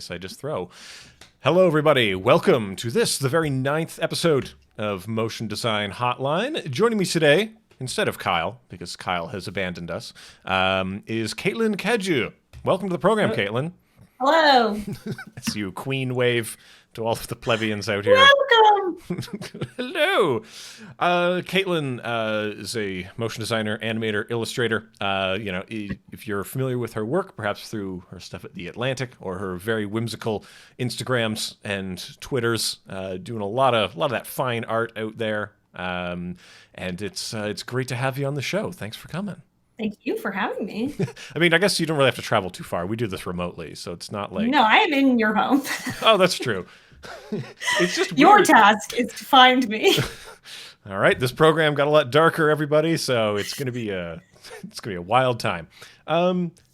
guess I just throw. Hello, everybody. Welcome to this, the very 9th episode of Motion Design Hotline. Joining me today, instead of Kyle, because Kyle has abandoned us, is Caitlin Cadieux. Welcome to the program, Caitlin. Hello. It's you, queen wave to all of the plebeians out here. Welcome. Hello. Caitlin is a motion designer, animator, illustrator. If you're familiar with her work, perhaps through her stuff at The Atlantic or her very whimsical Instagrams and Twitters, doing a lot of that fine art out there. And it's great to have you on the show. Thanks for coming. Thank you for having me. I mean, I guess you don't really have to travel too far. We do this remotely, so it's not like... No, I am in your home. Oh, that's true. It's just your weird. task is to find me. All right, this program got a lot darker, everybody, so it's gonna be a wild time.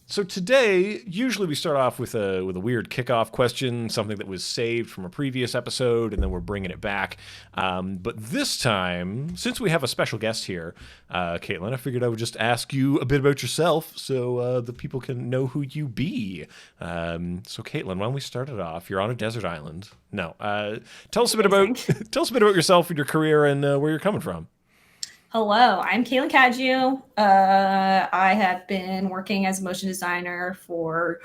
So today, usually we start off with a weird kickoff question, something that was saved from a previous episode, and then we're bringing it back. But this time, since we have a special guest here, Caitlin, I figured I would just ask you a bit about yourself so the people can know who you be. So Caitlin, why don't we start it off? You're on a desert island. No, tell us a bit about yourself and your career and where you're coming from. Hello, I'm Caitlin Cadieux. I have been working as a motion designer for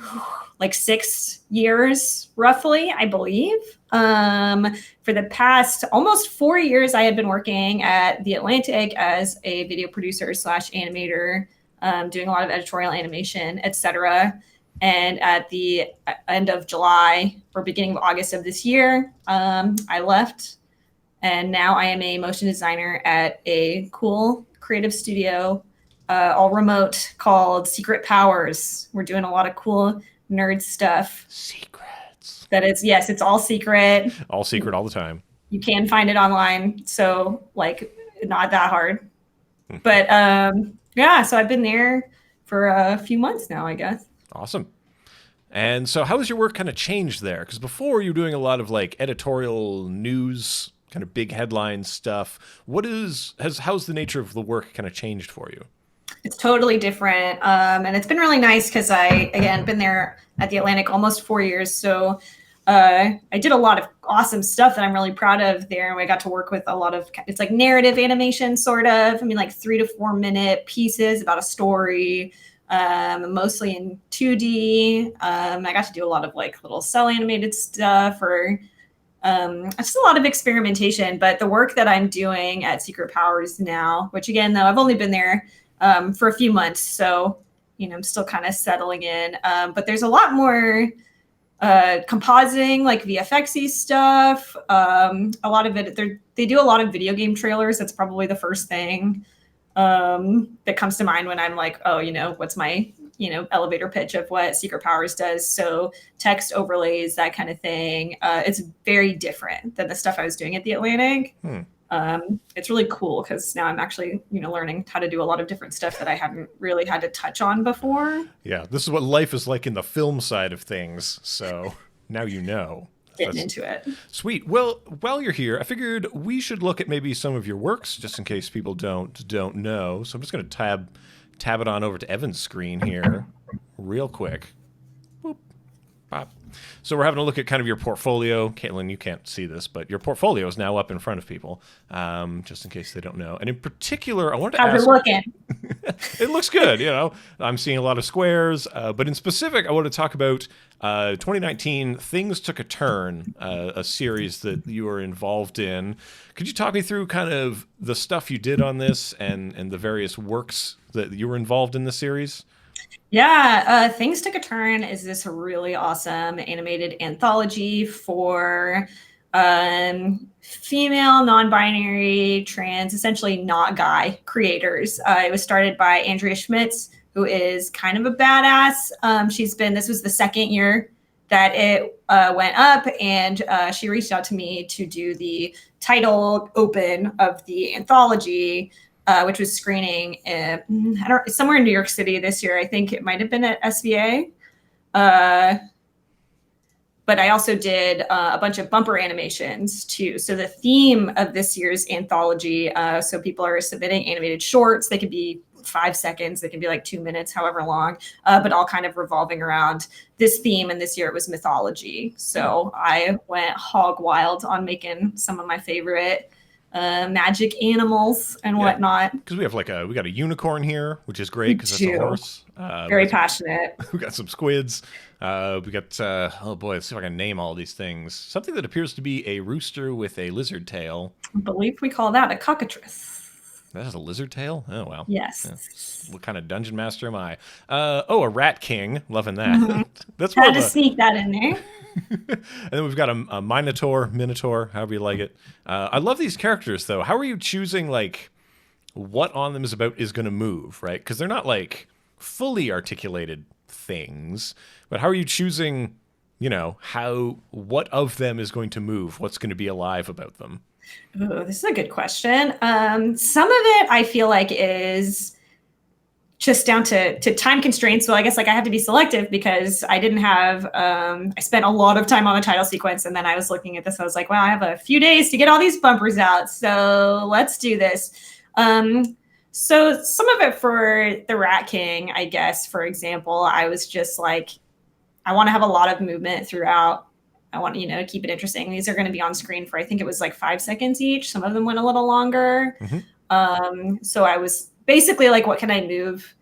like 6 years, roughly, I believe. For the past almost 4 years, I had been working at The Atlantic as a video producer / animator, doing a lot of editorial animation, etc. And at the end of July or beginning of August of this year, I left. And now I am a motion designer at a cool creative studio, all remote, called Secret Powers. We're doing a lot of cool nerd stuff. Secrets. Yes, it's all secret. All secret all the time. You can find it online, so not that hard. But so I've been there for a few months now, I guess. Awesome. And so how has your work kind of changed there? Because before you were doing a lot of like editorial news, kind of big headline stuff. How's the nature of the work kind of changed for you? It's totally different. And it's been really nice because again, been there at The Atlantic almost 4 years. So I did a lot of awesome stuff that I'm really proud of there. And I got to work with a lot of, it's like narrative animation, sort of. I mean, like 3 to 4 minute pieces about a story, mostly in 2D. I got to do a lot of like little cell animated stuff or just a lot of experimentation. But the work that I'm doing at Secret Powers now, which again, though, I've only been there for a few months, so I'm still kind of settling in. But there's a lot more compositing, like VFX-y stuff. A lot of it, they do a lot of video game trailers. That's probably the first thing that comes to mind when I'm like, oh, what's my elevator pitch of what Secret Powers does. So text overlays, that kind of thing. It's very different than the stuff I was doing at The Atlantic. It's really cool because now I'm actually, learning how to do a lot of different stuff that I hadn't really had to touch on before. Yeah, this is what life is like in the film side of things. So now you know. Getting into it. Sweet. Well, while you're here, I figured we should look at maybe some of your works, just in case people don't know. So I'm just going to tab it on over to Evan's screen here real quick. Boop. Pop. So we're having a look at kind of your portfolio. Caitlin, you can't see this, but your portfolio is now up in front of people, just in case they don't know. And in particular, I wanted to ask... How's it looking? It looks good, I'm seeing a lot of squares, but in specific, I want to talk about 2019, Things Took a Turn, a series that you were involved in. Could you talk me through kind of the stuff you did on this and the various works that you were involved in the series? Yeah, Things Took a Turn is this really awesome animated anthology for female, non-binary, trans, essentially not guy creators. It was started by Andrea Schmitz, who is kind of a badass. This was the second year that it went up, and she reached out to me to do the title open of the anthology, which was screening somewhere in New York City this year. I think it might have been at SVA. But I also did a bunch of bumper animations too. So the theme of this year's anthology, so people are submitting animated shorts. They could be 5 seconds. They can be like 2 minutes, however long, but all kind of revolving around this theme. And this year it was mythology. So I went hog wild on making some of my favorite magic animals and whatnot. Because we got a unicorn here, which is great because that's a horse. Very passionate. We got some squids. We got oh boy, let's see if I can name all these things. Something that appears to be a rooster with a lizard tail. I believe we call that a cockatrice. That has a lizard tail? Oh wow. Yes. Yeah. What kind of dungeon master am I? A rat king. Loving that. Mm-hmm. That's had to sneak that in there. And then we've got a minotaur, however you like it. I love these characters though. How are you choosing like what on them is going to move, right? Because they're not like fully articulated things, but how are you choosing, what of them is going to move? What's going to be alive about them? Ooh, this is a good question. Some of it I feel like is just down to time constraints. So I guess like I have to be selective because I didn't have, I spent a lot of time on the title sequence. And then I was looking at this. I was like, wow, I have a few days to get all these bumpers out. So let's do this. So some of it for the Rat King, I guess, for example, I was just like, I want to have a lot of movement throughout. I want, to keep it interesting. These are going to be on screen for, I think it was like 5 seconds each. Some of them went a little longer. Mm-hmm. So I was basically like, what can I move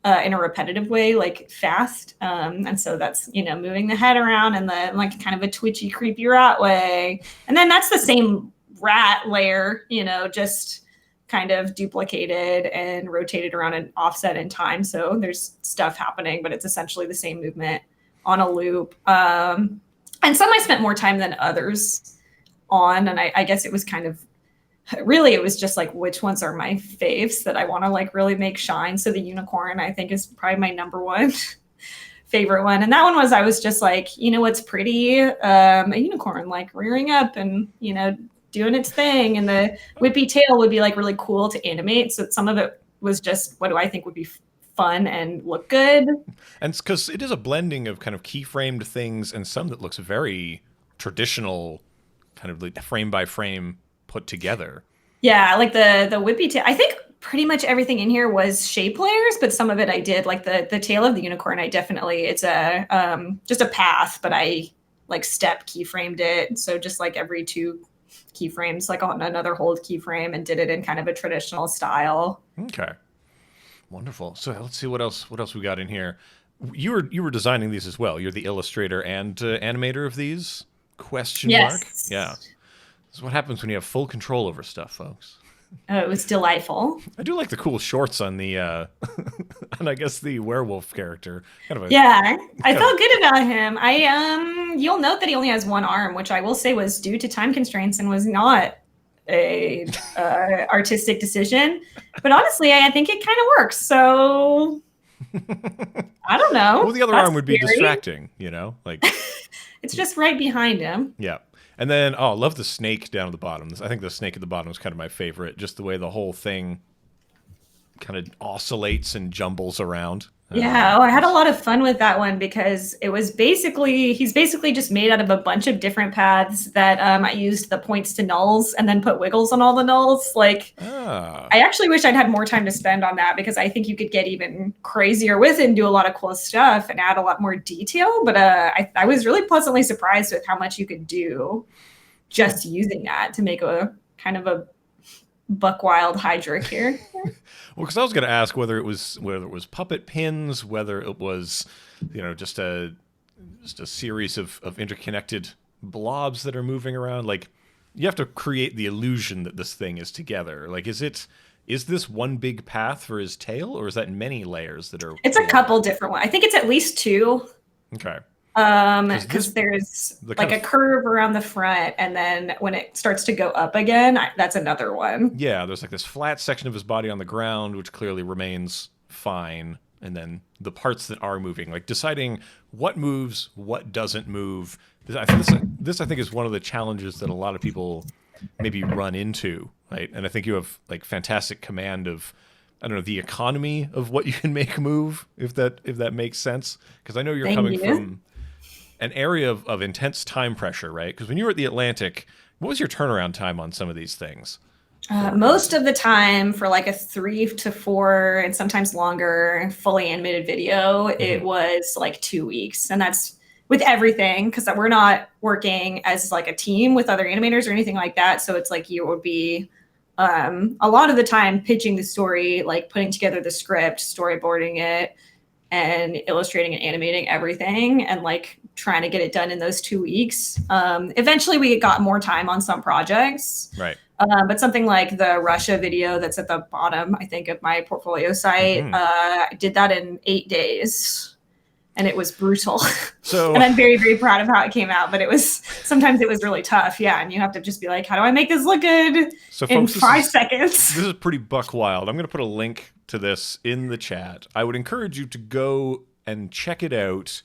in a repetitive way, like fast? And so that's, moving the head around and the like kind of a twitchy, creepy rat way. And then that's the same rat layer, just kind of duplicated and rotated around and offset in time. So there's stuff happening, but it's essentially the same movement on a loop. And some I spent more time than others on. And I guess it was kind of, really, it was just like, which ones are my faves that I want to like really make shine. So the unicorn, I think, is probably my number one favorite one. And that one was, I was just like, what's pretty? A unicorn like rearing up and, doing its thing. And the whippy tail would be like really cool to animate. So some of it was just, what do I think would be fun and look good? And because it is a blending of kind of keyframed things and some that looks very traditional, kind of like frame by frame put together. Yeah, like the whippy tail. I think pretty much everything in here was shape layers, but some of it I did. Like the tail of the unicorn, I definitely, it's a just a path, but I like step keyframed it. So just like every 2 keyframes, like on another hold keyframe, and did it in kind of a traditional style. Okay. Wonderful. So let's see what else we got in here. You were designing these as well. You're the illustrator and animator of these? Question mark? Yeah. This is what happens when you have full control over stuff, folks. Oh, it was delightful. I do like the cool shorts on the, and I guess the werewolf character. I felt good about him. You'll note that he only has one arm, which I will say was due to time constraints and was not a artistic decision. But honestly, I think it kind of works. So I don't know. Well, the other arm would be distracting, like it's just right behind him. Yeah. And then, I love the snake down at the bottom. I think the snake at the bottom is kind of my favorite. Just the way the whole thing kind of oscillates and jumbles around. Yeah, I had a lot of fun with that one because it was he's basically just made out of a bunch of different paths that I used the points to nulls and then put wiggles on all the nulls. Like, I actually wish I'd had more time to spend on that because I think you could get even crazier with it and do a lot of cool stuff and add a lot more detail. But I was really pleasantly surprised with how much you could do just using that to make a kind of a buck wild Hydra here. Well, because I was going to ask whether it was puppet pins, whether it was, just a series of interconnected blobs that are moving around. Like, you have to create the illusion that this thing is together. Like, is this one big path for his tail, or is that many layers that are? It's a couple different ones. I think it's at least 2. Okay. Because there's like a curve around the front, and then when it starts to go up again, that's another one. Yeah, there's like this flat section of his body on the ground, which clearly remains fine, and then the parts that are moving, like deciding what moves, what doesn't move. This I think is one of the challenges that a lot of people maybe run into, right? And I think you have like fantastic command of, I don't know, the economy of what you can make move, if that makes sense. Because I know you're coming from an area of intense time pressure, right? Because when you were at the Atlantic, what was your turnaround time on some of these things? Most of the time for like a 3 to 4 and sometimes longer fully animated video, it was like 2 weeks. And that's with everything because we're not working as like a team with other animators or anything like that. So it's like you would be a lot of the time pitching the story, like putting together the script, storyboarding it, and illustrating and animating everything and like trying to get it done in those 2 weeks. Eventually we got more time on some projects. Right. But something like the Russia video that's at the bottom, I think, of my portfolio site, I did that in 8 days. And it was brutal. So, and I'm very, very proud of how it came out. But sometimes it was really tough. Yeah. And you have to just be like, how do I make this look good in folks, 5 seconds? This is pretty buck wild. I'm going to put a link to this in the chat. I would encourage you to go and check it out.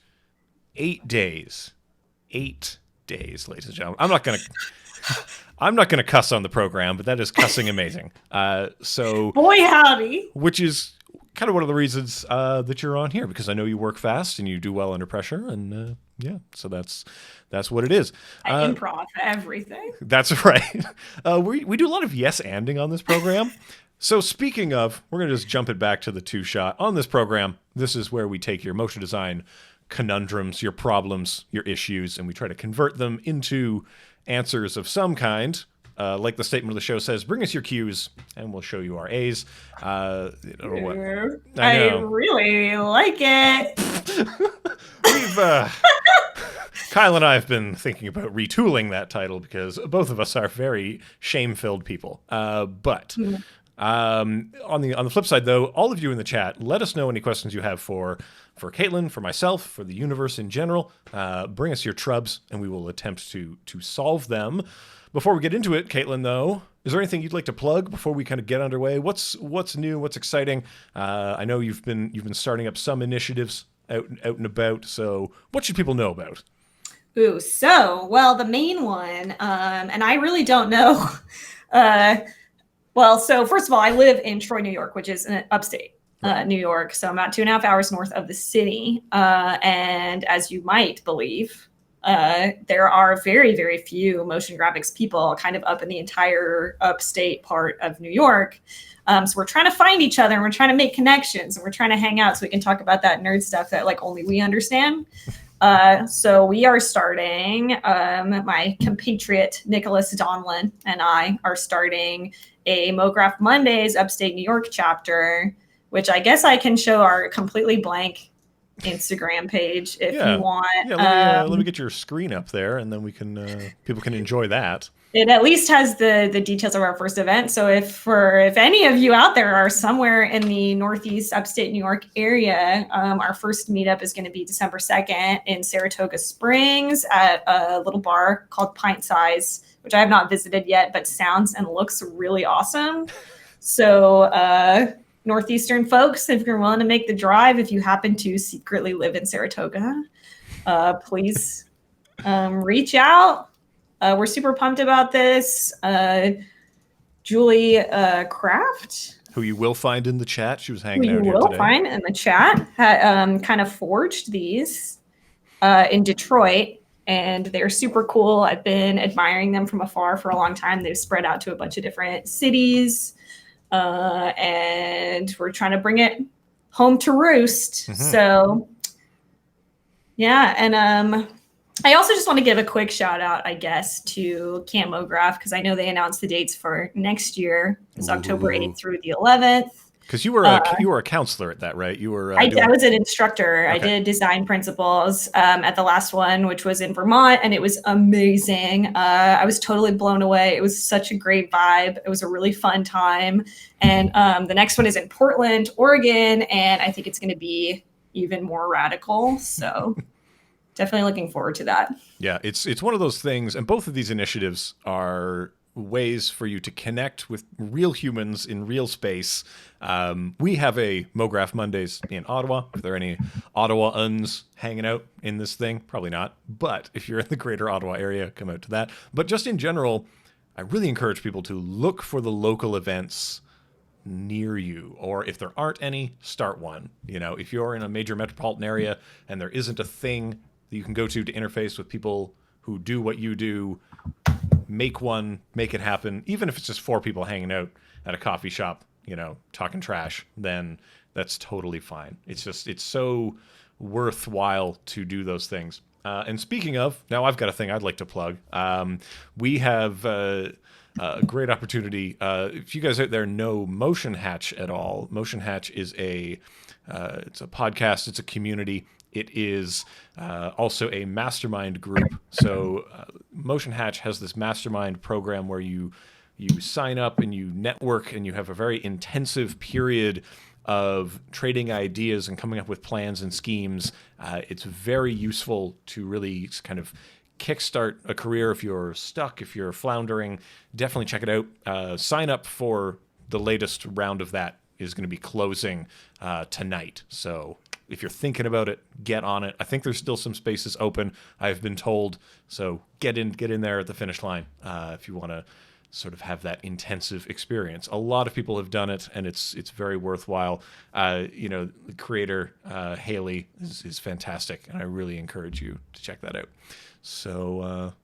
8 days. 8 days, ladies and gentlemen. I'm not going to cuss on the program, but that is cussing amazing. So boy howdy. Which is kind of one of the reasons that you're on here, because I know you work fast and you do well under pressure, and so that's what it is. I improv everything. That's right. We do a lot of yes-anding on this program. So speaking of, we're going to just jump it back to the two-shot. On this program, this is where we take your motion design conundrums, your problems, your issues, and we try to convert them into answers of some kind. Like the statement of the show says, bring us your Q's and we'll show you our A's. I really like it. Kyle and I have been thinking about retooling that title because both of us are very shame-filled people. But on the flip side, though, all of you in the chat, let us know any questions you have for Caitlin, for myself, for the universe in general. Bring us your trubs, and we will attempt to solve them. Before we get into it, Caitlin, though, is there anything you'd like to plug before we kind of get underway? What's new? What's exciting? I know you've been starting up some initiatives out and about. So what should people know about? Ooh, the main one, and I really don't know. So first of all, I live in Troy, New York, which is in upstate New York. So I'm about 2.5 hours north of the city. And as you might believe, there are very, very few motion graphics people kind of up in the entire upstate part of New York. So we're trying to find each other and we're trying to make connections and we're trying to hang out so we can talk about that nerd stuff that like only we understand. So we are starting, my compatriot Nicholas Donlin and I are starting a MoGraph Mondays Upstate New York chapter, which I guess I can show our completely blank Instagram page if you want. Yeah, let me get your screen up there, and then we can people can enjoy that. It at least has the details of our first event. So if any of you out there are somewhere in the Northeast upstate New York area, our first meetup is going to be December 2nd in Saratoga Springs at a little bar called Pint Size, which I have not visited yet, but sounds and looks really awesome. So Northeastern folks, if you're willing to make the drive, if you happen to secretly live in Saratoga, please reach out. We're super pumped about this. Julie Kraft, who you will find in the chat. She was hanging out here today. You will find in the chat. Kind of forged these in Detroit, and they're super cool. I've been admiring them from afar for a long time. They've spread out to a bunch of different cities. And we're trying to bring it home to roost. So yeah. And I also just want to give a quick shout out, I guess, to MoGraph, because I know they announced the dates for next year. It's October 8th through the 11th. Because you were a counselor at that, right? You were. I was an instructor. Okay. I did design principles at the last one, which was in Vermont, and it was amazing. I was totally blown away. It was such a great vibe. It was a really fun time. And the next one is in Portland, Oregon, and I think it's going to be even more radical. So definitely looking forward to that. Yeah, it's one of those things, and both of these initiatives are ways for you to connect with real humans in real space. We have a MoGraph Mondays in Ottawa. If there are any Ottawa-uns hanging out in this thing, probably not. But if you're in the greater Ottawa area, come out to that. But just in general, I really encourage people to look for the local events near you, or if there aren't any, start one. You know, if you're in a major metropolitan area and there isn't a thing that you can go to interface with people who do what you do, make it happen, even if it's just 4 people hanging out at a coffee shop, talking trash, then that's totally fine. It's so worthwhile to do those things. And speaking of, now I've got a thing I'd like to plug. We have a great opportunity. If you guys out there know Motion Hatch at all, Motion Hatch is it's a podcast, it's a community. It is also a mastermind group. So Motion Hatch has this mastermind program where you sign up and you network and you have a very intensive period of trading ideas and coming up with plans and schemes. It's very useful to really kind of kickstart a career if you're stuck, if you're floundering. Definitely check it out. Sign up for the latest round of that is going to be closing tonight. So if you're thinking about it, get on it. I think there's still some spaces open, I've been told. So get in there at the finish line if you want to sort of have that intensive experience. A lot of people have done it, and it's very worthwhile. The creator, Haley, is fantastic, and I really encourage you to check that out. So,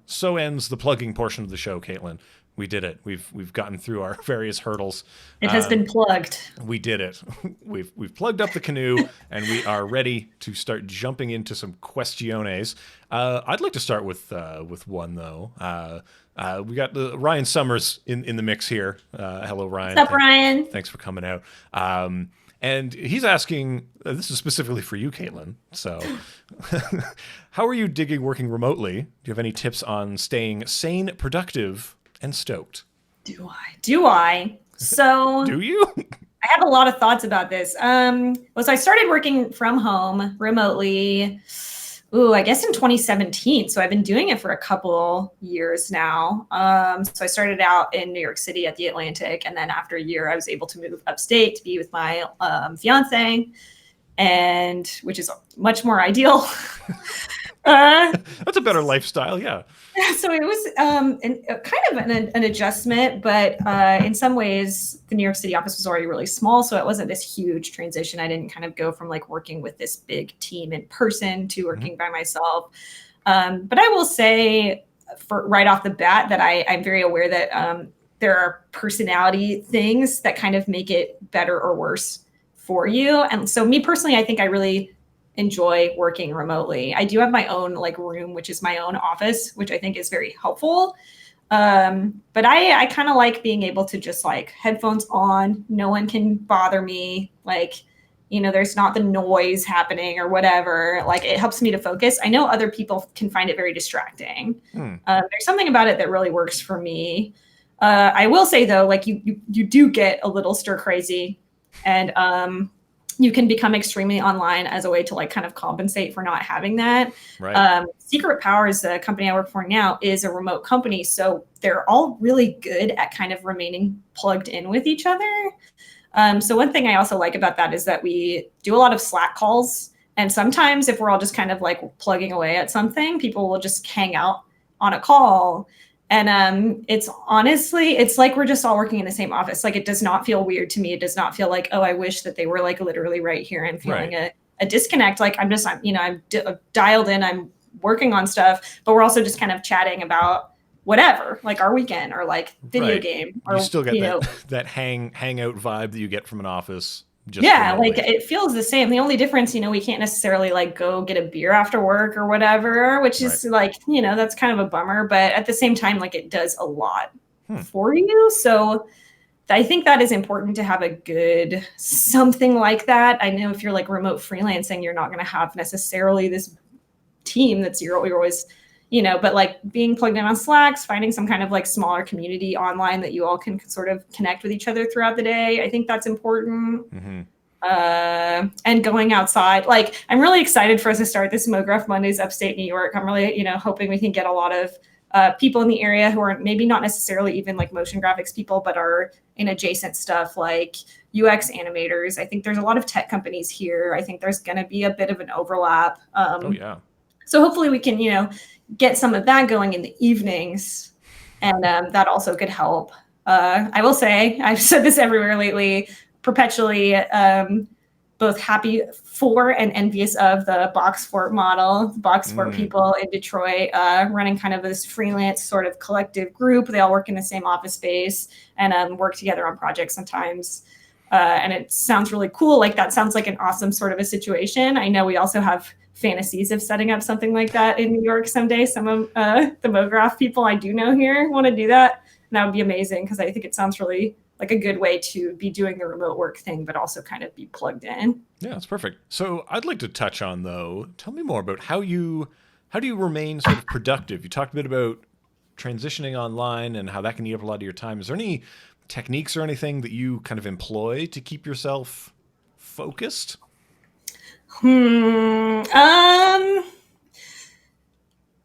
so ends the plugging portion of the show, Caitlin. We did it. We've gotten through our various hurdles. It has been plugged. We did it. We've plugged up the canoe, and we are ready to start jumping into some questiones. I'd like to start with one though. We got Ryan Summers in the mix here. Hello, Ryan. What's up, Ryan? Thanks for coming out. And he's asking, this is specifically for you, Caitlin. So, how are you digging working remotely? Do you have any tips on staying sane, productive, and stoked? Do I? So do you? I have a lot of thoughts about this. So I started working from home remotely, I guess in 2017. So I've been doing it for a couple years now. So I started out in New York City at the Atlantic, and then after a year, I was able to move upstate to be with my fiance, and which is much more ideal. That's a better lifestyle, yeah. So it was kind of an adjustment, but in some ways, the New York City office was already really small, so it wasn't this huge transition. I didn't kind of go from like working with this big team in person to working by myself. But I will say, for right off the bat, that I'm very aware that there are personality things that kind of make it better or worse for you. And so, me personally, I think I really enjoy working remotely. I do have my own like room, which is my own office, which I think is very helpful. But I kind of like being able to just like headphones on, no one can bother me. Like, there's not the noise happening or whatever. Like, it helps me to focus. I know other people can find it very distracting. There's something about it that really works for me. I will say though, like you do get a little stir crazy, and you can become extremely online as a way to like kind of compensate for not having that. Right. Secret Powers, the company I work for now, is a remote company. So they're all really good at kind of remaining plugged in with each other. So one thing I also like about that is that we do a lot of Slack calls. And sometimes if we're all just kind of like plugging away at something, people will just hang out on a call. And it's like we're just all working in the same office. Like, it does not feel weird to me. It does not feel like, oh, I wish that they were like literally right here. I'm feeling a disconnect. Like, I'm dialed in, I'm working on stuff, but we're also just kind of chatting about whatever, like our weekend or like video game. Or, you still get that hangout vibe that you get from an office. Like it feels the same. The only difference, we can't necessarily like go get a beer after work or whatever, which is like, that's kind of a bummer. But at the same time, like, it does a lot for you. So I think that is important to have a good something like that. I know if you're like remote freelancing, you're not going to have necessarily this team that's you're always, but like being plugged in on Slacks, finding some kind of like smaller community online that you all can sort of connect with each other throughout the day. I think that's important. And going outside, like, I'm really excited for us to start this MoGraph Mondays upstate New York. I'm really, hoping we can get a lot of people in the area who are maybe not necessarily even like motion graphics people, but are in adjacent stuff like UX animators. I think there's a lot of tech companies here. I think there's going to be a bit of an overlap. So hopefully we can, get some of that going in the evenings, and that also could help. I will say, I've said this everywhere lately, perpetually, both happy for and envious of the Box Fort model. The Box Fort people in Detroit running kind of this freelance sort of collective group. They all work in the same office space and work together on projects sometimes. And it sounds really cool. Like that sounds like an awesome sort of a situation. I know we also have fantasies of setting up something like that in New York someday. Some of the MoGraph people I do know here want to do that. And that would be amazing because I think it sounds really like a good way to be doing the remote work thing, but also kind of be plugged in. Yeah, that's perfect. So I'd like to touch on, though, tell me more about how do you remain sort of productive? You talked a bit about transitioning online and how that can eat up a lot of your time. Is there any techniques or anything that you kind of employ to keep yourself focused?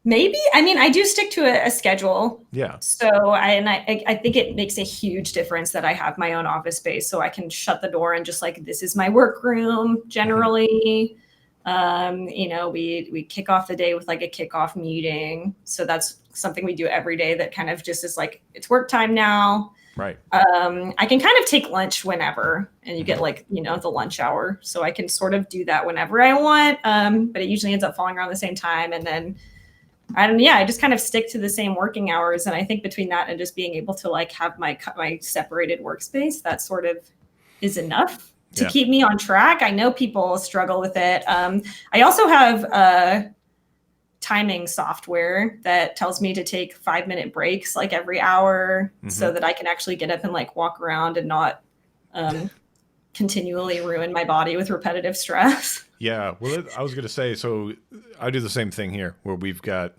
Maybe. I mean, I do stick to a schedule. Yeah. So I think it makes a huge difference that I have my own office space, so I can shut the door and just like, this is my work room generally. We kick off the day with like a kickoff meeting. So that's something we do every day that kind of just is like, it's work time now. Right. I can kind of take lunch whenever, and you get like, the lunch hour. So I can sort of do that whenever I want. But it usually ends up falling around the same time. And then I just kind of stick to the same working hours. And I think between that and just being able to like have my separated workspace, that sort of is enough to keep me on track. I know people struggle with it. I also have timing software that tells me to take 5-minute breaks like every hour so that I can actually get up and like walk around and not continually ruin my body with repetitive stress. Yeah, well, I was going to say, so I do the same thing here where we've got,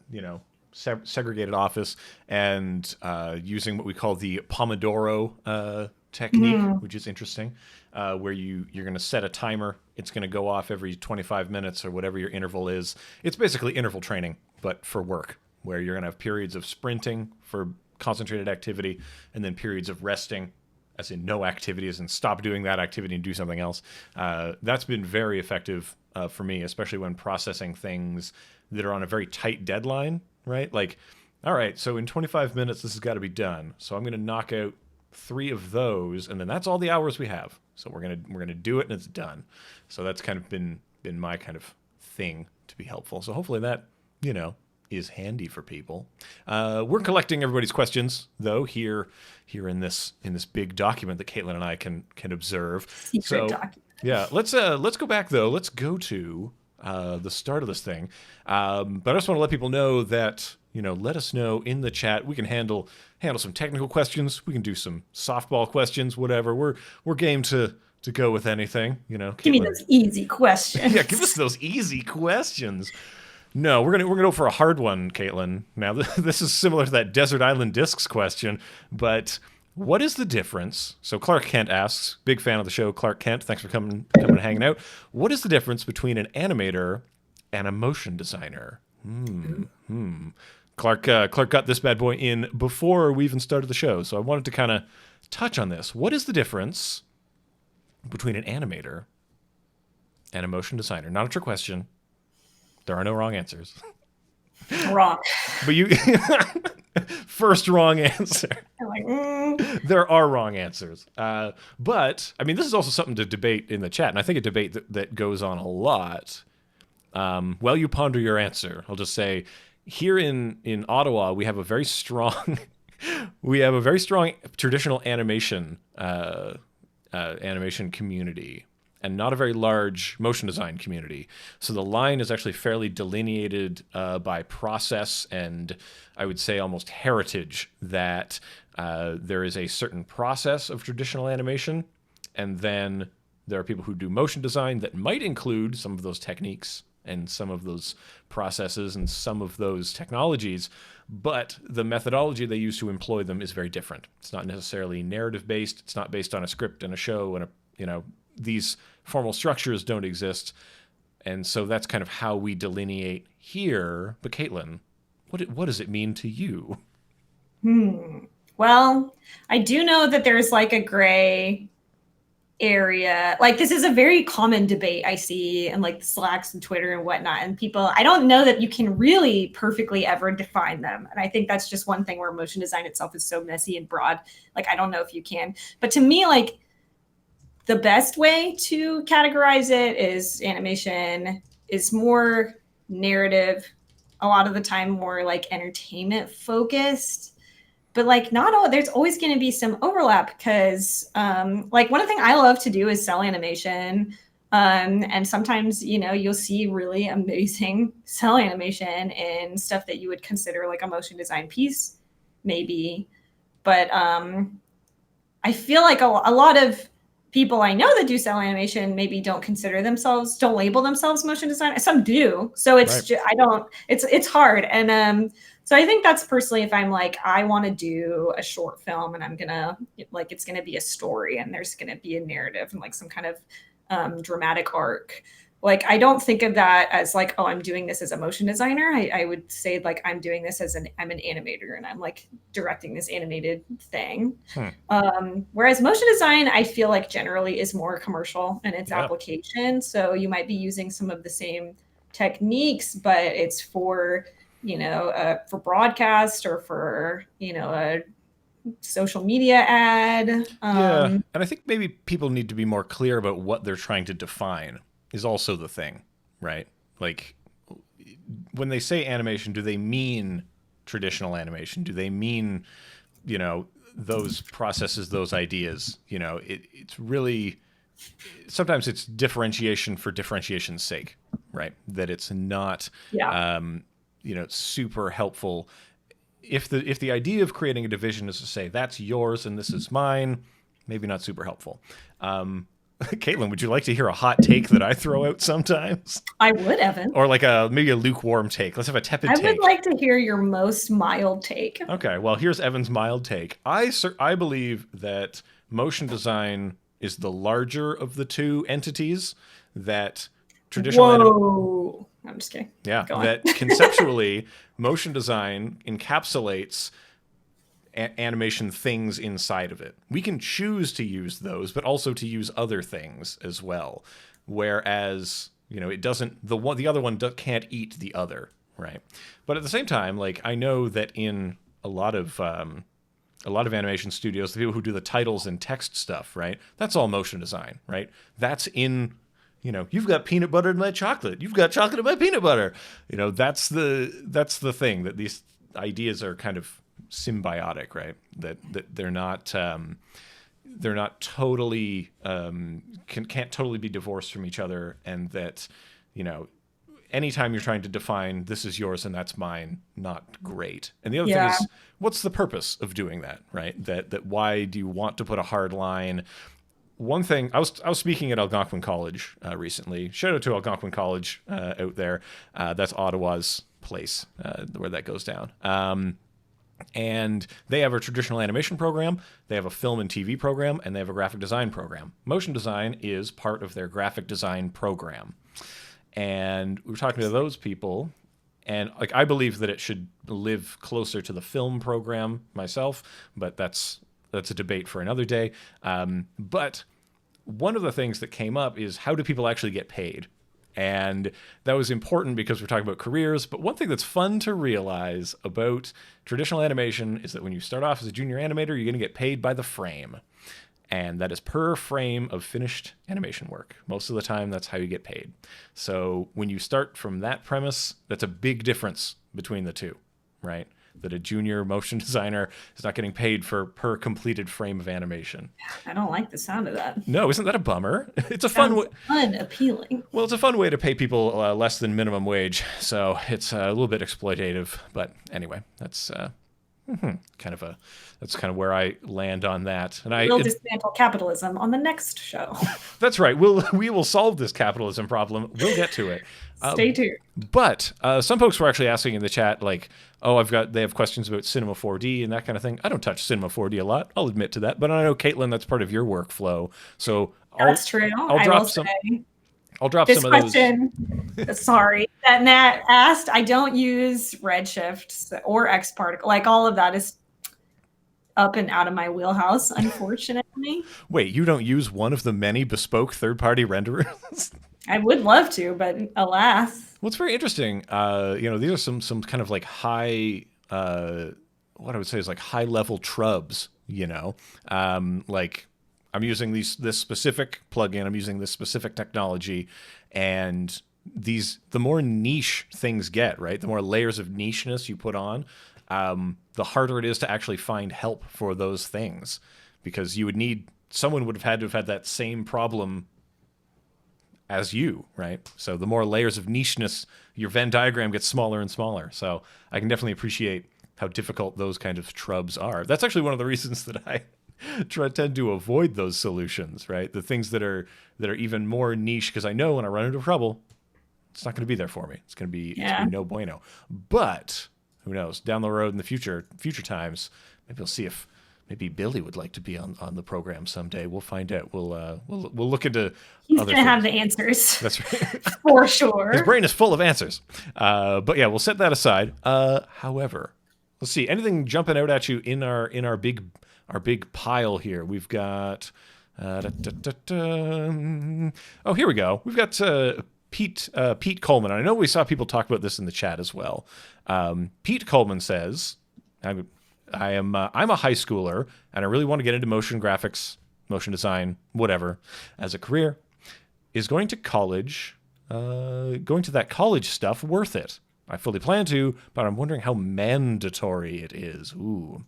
segregated office and using what we call the Pomodoro technique, which is interesting, where you're going to set a timer. It's going to go off every 25 minutes or whatever your interval is. It's basically interval training, but for work, where you're going to have periods of sprinting for concentrated activity and then periods of resting, as in no activity, as in stop doing that activity and do something else. That's been very effective for me, especially when processing things that are on a very tight deadline, right? Like, all right, so in 25 minutes, this has got to be done. So I'm going to knock out 3 of those, and then that's all the hours we have. So we're gonna do it, and it's done. So that's kind of been my kind of thing to be helpful. So hopefully that, is handy for people. We're collecting everybody's questions, though, here in this big document that Caitlin and I can observe. Secret document. Yeah, let's go back though. Let's go to the start of this thing. But I just want to let people know that let us know in the chat. We can handle some technical questions. We can do some softball questions, whatever. We're game to go with anything. Give me those easy questions. Yeah, give us those easy questions. No, we're gonna go for a hard one, Caitlin. Now, this is similar to that Desert Island Discs question, but what is the difference? So Clark Kent asks, big fan of the show, Clark Kent. Thanks for coming and hanging out. What is the difference between an animator and a motion designer? Clark got this bad boy in before we even started the show, so I wanted to kind of touch on this. What is the difference between an animator and a motion designer? Not a trick question. There are no wrong answers. Wrong. But you first wrong answer. I'm like, There are wrong answers. But I mean, this is also something to debate in the chat, and I think a debate that goes on a lot. While you ponder your answer, I'll just say here in Ottawa, we have a very strong traditional animation community, and not a very large motion design community. So the line is actually fairly delineated by process and I would say almost heritage, that there is a certain process of traditional animation, and then there are people who do motion design that might include some of those techniques and some of those processes and some of those technologies, but the methodology they use to employ them is very different. It's not necessarily narrative based. It's not based on a script and a show and these formal structures don't exist. And so that's kind of how we delineate here. But Caitlin, what does it mean to you? Well, I do know that there's like a gray area. Like this is a very common debate I see in like the Slacks and Twitter and whatnot. And people, I don't know that you can really perfectly ever define them. And I think that's just one thing where motion design itself is so messy and broad. Like, I don't know if you can. But to me, like, the best way to categorize it is animation is more narrative, a lot of the time more like entertainment focused. But like not all, there's always going to be some overlap because like one thing I love to do is sell animation. And sometimes, you know, you'll see really amazing cell animation in stuff that you would consider like a motion design piece, maybe. But I feel like a lot of people I know that do cell animation maybe don't label themselves motion design. Some do. So it's Right. it's hard. And so I think that's personally, if I'm like, I want to do a short film and I'm gonna like, it's gonna be a story and there's gonna be a narrative and like some kind of dramatic arc. Like, I don't think of that as like, oh, I'm doing this as a motion designer. I would say like, I'm doing this as I'm an animator and I'm like directing this animated thing. Whereas motion design, I feel like generally is more commercial in its application. So you might be using some of the same techniques, but it's for, you know, for broadcast or for, you know, a social media ad. Yeah, and I think maybe people need to be more clear about what they're trying to define is also the thing, right? Like when they say animation, do they mean traditional animation? Do they mean, you know, those processes, those ideas? You know, it's really sometimes it's differentiation for differentiation's sake, right? That it's not, you know, super helpful. If the idea of creating a division is to say that's yours and this is mine, maybe not super helpful. Caitlin, would you like to hear a hot take that I throw out sometimes? I would, Evan. Or like maybe a lukewarm take. Let's have a tepid take. I would like to hear your most mild take. Okay, well, here's Evan's mild take. I believe that motion design is the larger of the two entities, that traditional I'm just kidding. Yeah, that conceptually, motion design encapsulates animation things inside of it. We can choose to use those, but also to use other things as well. Whereas, you know, it doesn't. The other one can't eat the other, right? But at the same time, like I know that in a lot of animation studios, the people who do the titles and text stuff, right? That's all motion design, right? That's in. You know, you've got peanut butter in my chocolate. You've got chocolate in my peanut butter. You know, that's the thing, that these ideas are kind of symbiotic, right? That they're not totally can't totally be divorced from each other, and that, you know, anytime you're trying to define this is yours and that's mine, not great. And the other thing is, what's the purpose of doing that, right? That why do you want to put a hard line? One thing, I was speaking at Algonquin College recently. Shout out to Algonquin College out there. That's Ottawa's place where that goes down. And they have a traditional animation program, they have a film and TV program, and they have a graphic design program. Motion design is part of their graphic design program. And we were talking to those people, and like I believe that it should live closer to the film program myself, but that's a debate for another day. But one of the things that came up is, how do people actually get paid? And that was important because we're talking about careers. But one thing that's fun to realize about traditional animation is that when you start off as a junior animator, you're going to get paid by the frame. And that is per frame of finished animation work. Most of the time, that's how you get paid. So when you start from that premise, that's a big difference between the two, right? That a junior motion designer is not getting paid for per completed frame of animation. I don't like the sound of that. No, isn't that a bummer? It's a fun way. Unappealing. Well, it's a fun way to pay people less than minimum wage, so it's a little bit exploitative. But anyway, that's kind of where I land on that. And we'll dismantle capitalism on the next show. That's right. We will solve this capitalism problem. We'll get to it. Stay tuned. But some folks were actually asking in the chat, like, oh, they have questions about Cinema 4D and that kind of thing. I don't touch Cinema 4D a lot, I'll admit to that. But I know, Caitlin, that's part of your workflow. So that's true. I'll drop some of those. Sorry, that Nat asked. I don't use Redshift or XParticle. Like, all of that is up and out of my wheelhouse, unfortunately. Wait, you don't use one of the many bespoke third-party renderers? I would love to, but alas. Well, it's very interesting. These are some kind of like high, what I would say is like high-level trubs, like I'm using this specific plugin. I'm using this specific technology, and the more niche things get, right? The more layers of nicheness you put on, the harder it is to actually find help for those things, because someone would have had that same problem as you, right? So the more layers of nicheness, your Venn diagram gets smaller and smaller. So I can definitely appreciate how difficult those kind of trubs are. That's actually one of the reasons that I tend to avoid those solutions, right? The things that are even more niche, because I know when I run into trouble, it's not going to be there for me. It's going to be no bueno. But who knows? Down the road in the future times, maybe we'll see if maybe Billy would like to be on the program someday. We'll find out. We'll look into. He's going to have the answers. That's right. For sure. His brain is full of answers. But yeah, we'll set that aside. However, let's see. Anything jumping out at you in our big pile here? We've got. Oh, here we go. We've got Pete Coleman. I know we saw people talk about this in the chat as well. Pete Coleman says, I'm a high schooler and I really want to get into motion graphics, motion design, whatever, as a career. Is going to that college stuff worth it? I fully plan to, but I'm wondering how mandatory it is. Ooh,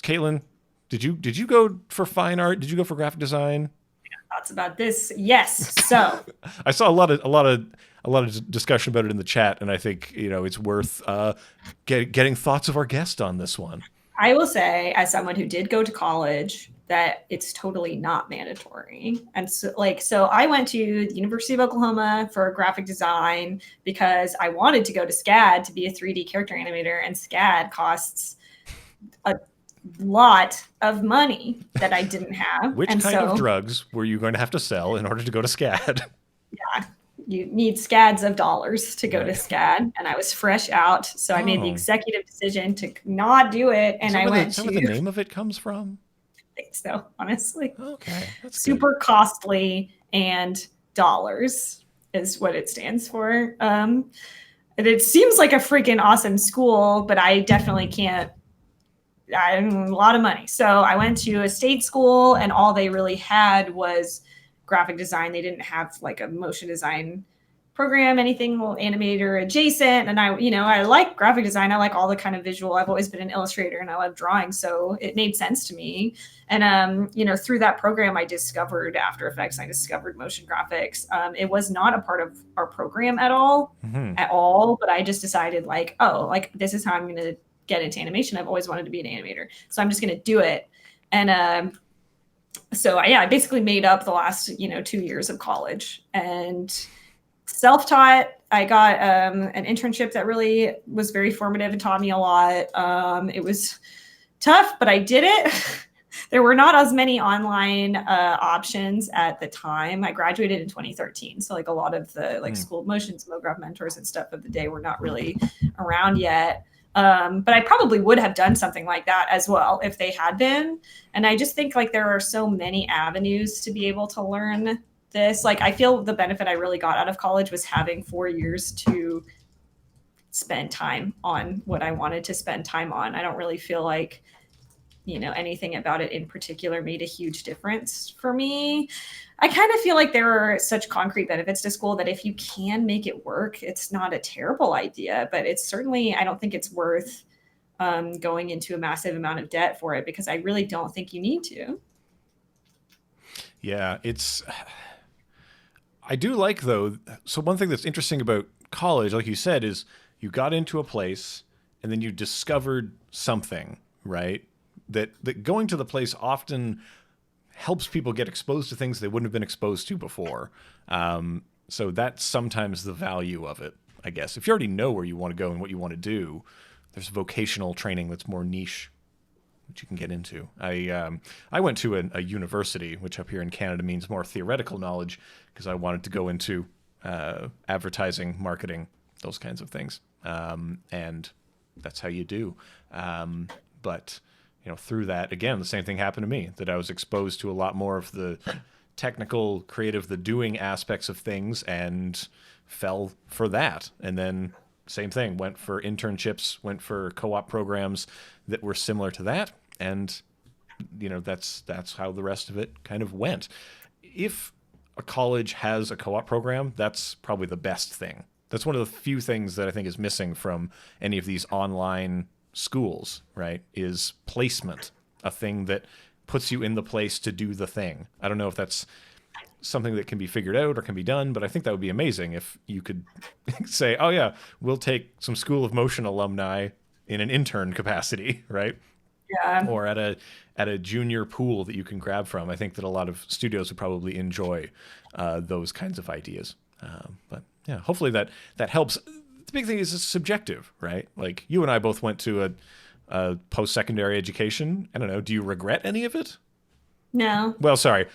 Caitlin, did you go for fine art? Did you go for graphic design? Thoughts about this? Yes. So I saw a lot of discussion about it in the chat, and I think it's worth getting thoughts of our guest on this one. I will say, as someone who did go to college, that it's totally not mandatory. And so I went to the University of Oklahoma for graphic design because I wanted to go to SCAD to be a 3D character animator, and SCAD costs a lot of money that I didn't have. Which kind of drugs were you going to have to sell in order to go to SCAD? Yeah, you need scads of dollars to go to SCAD, and I was fresh out, so I made the executive decision to not do it, and I went to. Where the name of it comes from? I think so, honestly. Okay, that's super costly, and dollars is what it stands for. And it seems like a freaking awesome school, but I definitely can't. A lot of money. So I went to a state school, and all they really had was graphic design. They didn't have like a motion design program, anything animator adjacent. And I like graphic design. I like all the kind of visual. I've always been an illustrator and I love drawing. So it made sense to me. And, through that program, I discovered After Effects. I discovered motion graphics. It was not a part of our program at all, but I just decided this is how I'm going to get into animation. I've always wanted to be an animator. So I'm just going to do it. And I basically made up the last, 2 years of college and self-taught. I got an internship that really was very formative and taught me a lot. It was tough, but I did it. There were not as many online options at the time. I graduated in 2013. So a lot of the school of motion, Smograph mentors and stuff of the day were not really around yet. But I probably would have done something like that as well if they had been. And I just think there are so many avenues to be able to learn this. I feel the benefit I really got out of college was having 4 years to spend time on what I wanted to spend time on. I don't really feel like, anything about it in particular made a huge difference for me. I kind of feel like there are such concrete benefits to school that if you can make it work, it's not a terrible idea, but it's certainly, I don't think it's worth going into a massive amount of debt for it, because I really don't think you need to. Yeah, I do like, though, so one thing that's interesting about college, like you said, is you got into a place and then you discovered something, right? That going to the place often helps people get exposed to things they wouldn't have been exposed to before. So that's sometimes the value of it, I guess. If you already know where you want to go and what you want to do, there's vocational training that's more niche that you can get into. I went to a university, which up here in Canada means more theoretical knowledge, because I wanted to go into advertising, marketing, those kinds of things. And that's how you do. But through that, again, the same thing happened to me, that I was exposed to a lot more of the technical, creative, the doing aspects of things, and fell for that. And then same thing, went for internships, went for co-op programs that were similar to that, and that's how the rest of it kind of went. If a college has a co-op program, that's probably the best thing. That's one of the few things that I think is missing from any of these online schools, right? Is placement, a thing that puts you in the place to do the thing. I don't know if that's something that can be figured out or can be done, but I think that would be amazing if you could say, oh yeah, we'll take some School of Motion alumni in an intern capacity, right? Yeah. Or at a junior pool that you can grab from. I think that a lot of studios would probably enjoy those kinds of ideas. But yeah, hopefully that helps. The big thing is it's subjective, right? Like you and I both went to a post-secondary education. I don't know. Do you regret any of it? No. Well, sorry.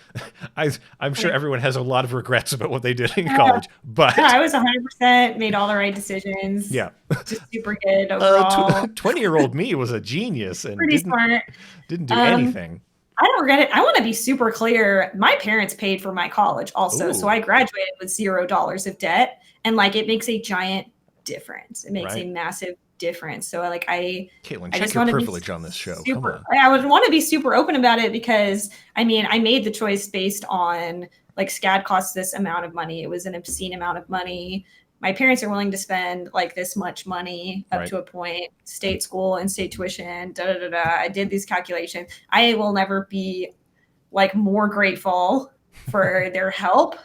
I'm sure everyone has a lot of regrets about what they did in college, but no, I was 100% made all the right decisions. Yeah. Just super good overall. 20-year-old me was a genius and Pretty smart. Didn't do anything. I don't regret it. I want to be super clear. My parents paid for my college also. Ooh. So I graduated with $0 of debt. And like it makes a giant difference. It makes a massive difference. So like Caitlin, check your privilege on this show. Come on. I would want to be super open about it because I mean I made the choice based on like SCAD costs this amount of money. It was an obscene amount of money. My parents are willing to spend like this much money up to a point, state school and state tuition, I did these calculations. I will never be like more grateful for their help.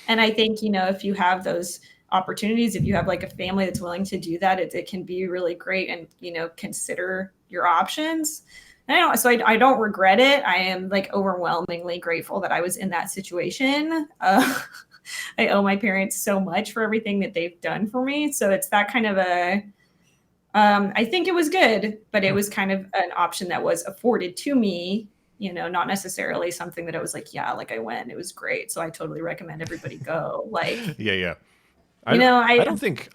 And I think, if you have those opportunities, if you have like a family that's willing to do that, it can be really great and, consider your options. And I don't regret it. I am like overwhelmingly grateful that I was in that situation. I owe my parents so much for everything that they've done for me. So it's that kind of I think it was good, but it was kind of an option that was afforded to me, not necessarily something that I was like, yeah, like I went, it was great. So I totally recommend everybody go. Like, yeah. I don't think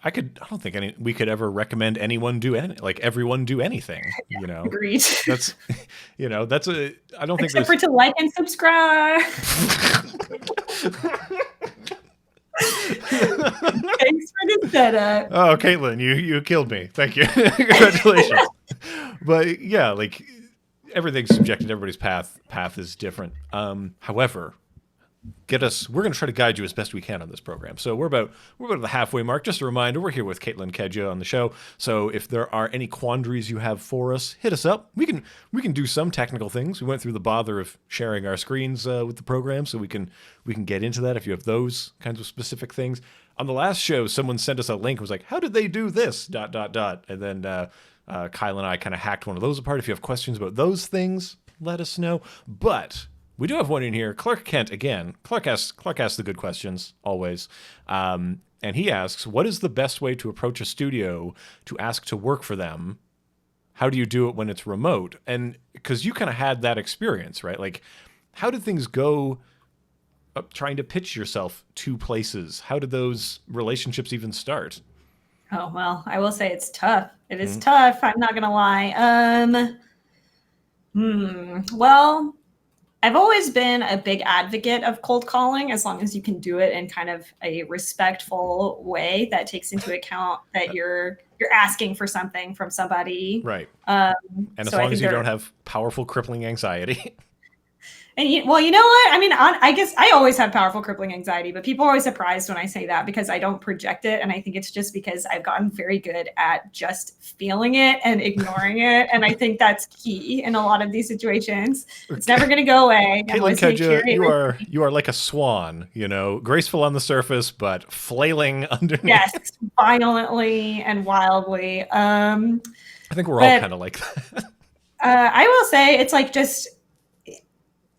we could ever recommend anyone do everyone do anything, Agreed. That's, I don't think except for to like and subscribe. Thanks for the setup. Oh, Caitlin, you killed me. Thank you. Congratulations. But yeah, like everything's subjective. Everybody's path is different. However, we're going to try to guide you as best we can on this program. So we're about the halfway mark. Just a reminder, we're here with Caitlin Cadieux on the show. So if there are any quandaries you have for us, hit us up. We can do some technical things. We went through the bother of sharing our screens with the program, so we can get into that if you have those kinds of specific things. On the last show, someone sent us a link and was like, how did they do this? ... And then Kyle and I kind of hacked one of those apart. If you have questions about those things, let us know. But we do have one in here. Clark Kent, again. Clark asks the good questions, always. And he asks, what is the best way to approach a studio to ask to work for them? How do you do it when it's remote? And because you kind of had that experience, right? Like, how did things go trying to pitch yourself to places? How did those relationships even start? Oh, well, I will say it's tough. It is tough. I'm not going to lie. Well, I've always been a big advocate of cold calling, as long as you can do it in kind of a respectful way that takes into account that you're asking for something from somebody. Right. And as long as you don't have powerful, crippling anxiety. And you know what? I mean, I guess I always have powerful crippling anxiety, but people are always surprised when I say that because I don't project it. And I think it's just because I've gotten very good at just feeling it and ignoring it. And I think that's key in a lot of these situations. It's never going to go away. Caitlin Cadieux, you are like a swan, graceful on the surface, but flailing underneath. Yes, violently and wildly. I think we're all kind of like that. I will say it's like just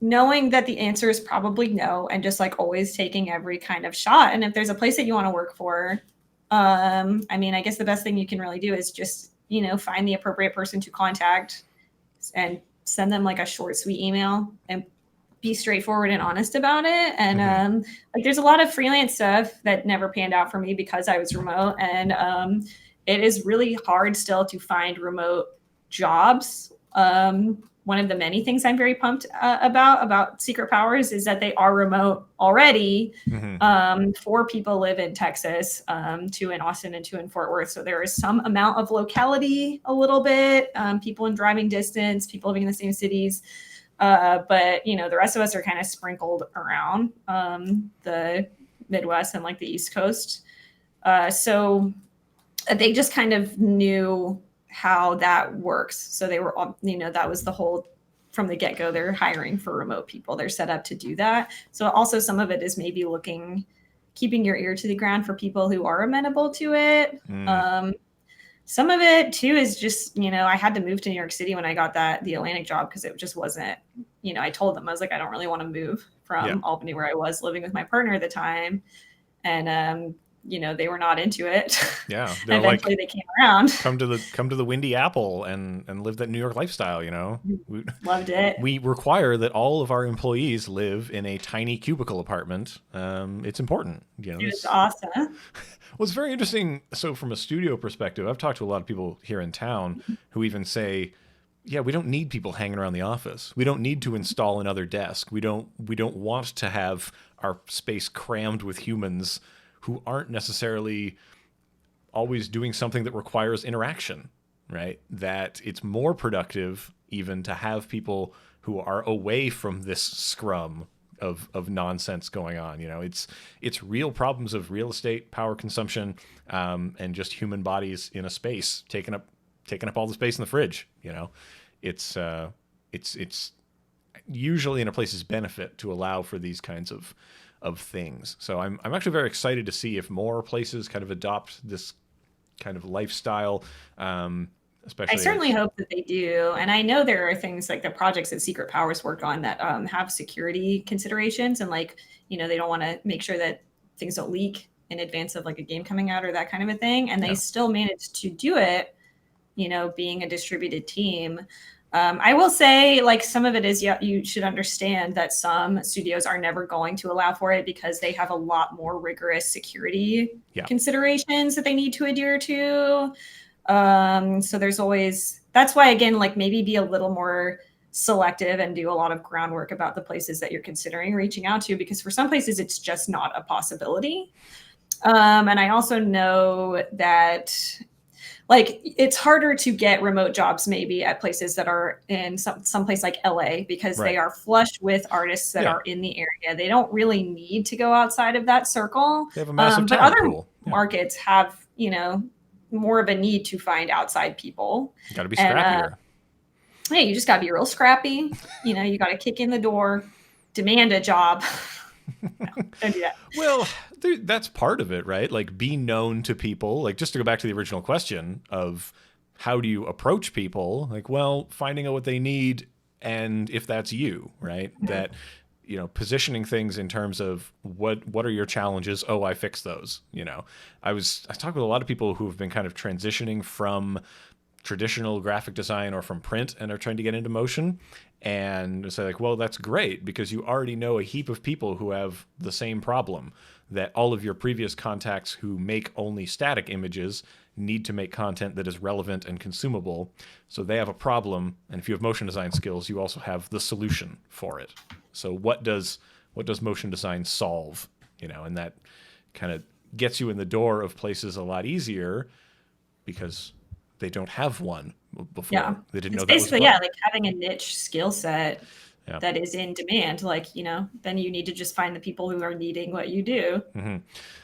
knowing that the answer is probably no, and just like always taking every kind of shot. And if there's a place that you want to work for, I mean, I guess the best thing you can really do is just, find the appropriate person to contact and send them like a short, sweet email and be straightforward and honest about it. And like there's a lot of freelance stuff that never panned out for me because I was remote. And it is really hard still to find remote jobs. One of the many things I'm very pumped about Secret Powers is that they are remote already. 4 people live in Texas, 2 in Austin and 2 in Fort Worth. So there is some amount of locality a little bit, people in driving distance, people living in the same cities. But the rest of us are kind of sprinkled around the Midwest and like the East Coast. So they just kind of knew how that works. So they were, that was the whole, from the get-go, they're hiring for remote people. They're set up to do that. So also some of it is maybe keeping your ear to the ground for people who are amenable to it. Some of it too is just, I had to move to New York City when I got the Atlantic job because it just wasn't, I told them, I was like, I don't really want to move from Albany, where I was living with my partner at the time. And, they were not into it. Yeah. And eventually they came around. Come to the Windy Apple and live that New York lifestyle, Loved it. We require that all of our employees live in a tiny cubicle apartment. It's important. It's awesome. Well, it's very interesting. So from a studio perspective, I've talked to a lot of people here in town who even say, yeah, we don't need people hanging around the office. We don't need to install another desk. We don't want to have our space crammed with humans who aren't necessarily always doing something that requires interaction, right? That it's more productive even to have people who are away from this scrum of nonsense going on. It's real problems of real estate, power consumption, and just human bodies in a space taking up all the space in the fridge. It's usually in a place's benefit to allow for these kinds of things. So I'm actually very excited to see if more places kind of adopt this kind of lifestyle. Especially, I certainly hope that they do. And I know there are things like the projects that Secret Powers work on that have security considerations, and they don't want to make sure that things don't leak in advance of like a game coming out or that kind of a thing. And they still managed to do it, being a distributed team. I will say, like, some of it is, you should understand that some studios are never going to allow for it because they have a lot more rigorous security considerations that they need to adhere to. So that's why, again, like, maybe be a little more selective and do a lot of groundwork about the places that you're considering reaching out to, because for some places it's just not a possibility. And I also know that, like, it's harder to get remote jobs maybe at places that are in some place like LA, because they are flush with artists that are in the area. They don't really need to go outside of that circle. They have a massive but talent other pool. markets have, more of a need to find outside people. Got to be scrappier. Yeah, you just got to be real scrappy. You got to kick in the door, demand a job. No, don't do that. Well, that's part of it, right? Like, be known to people. Like, just to go back to the original question of how do you approach people? Like, well, finding out what they need, and if that's you, right? Mm-hmm. That, positioning things in terms of what are your challenges? Oh, I fix those. I talked with a lot of people who have been kind of transitioning from traditional graphic design or from print and are trying to get into motion, and say, like, well, that's great because you already know a heap of people who have the same problem, that all of your previous contacts who make only static images need to make content that is relevant and consumable. So they have a problem, and if you have motion design skills, you also have the solution for it. So what does motion design solve? And that kind of gets you in the door of places a lot easier because they don't have one before. Yeah. They didn't know that was like having a niche skill set that is in demand. Like, then you need to just find the people who are needing what you do. Mm-hmm.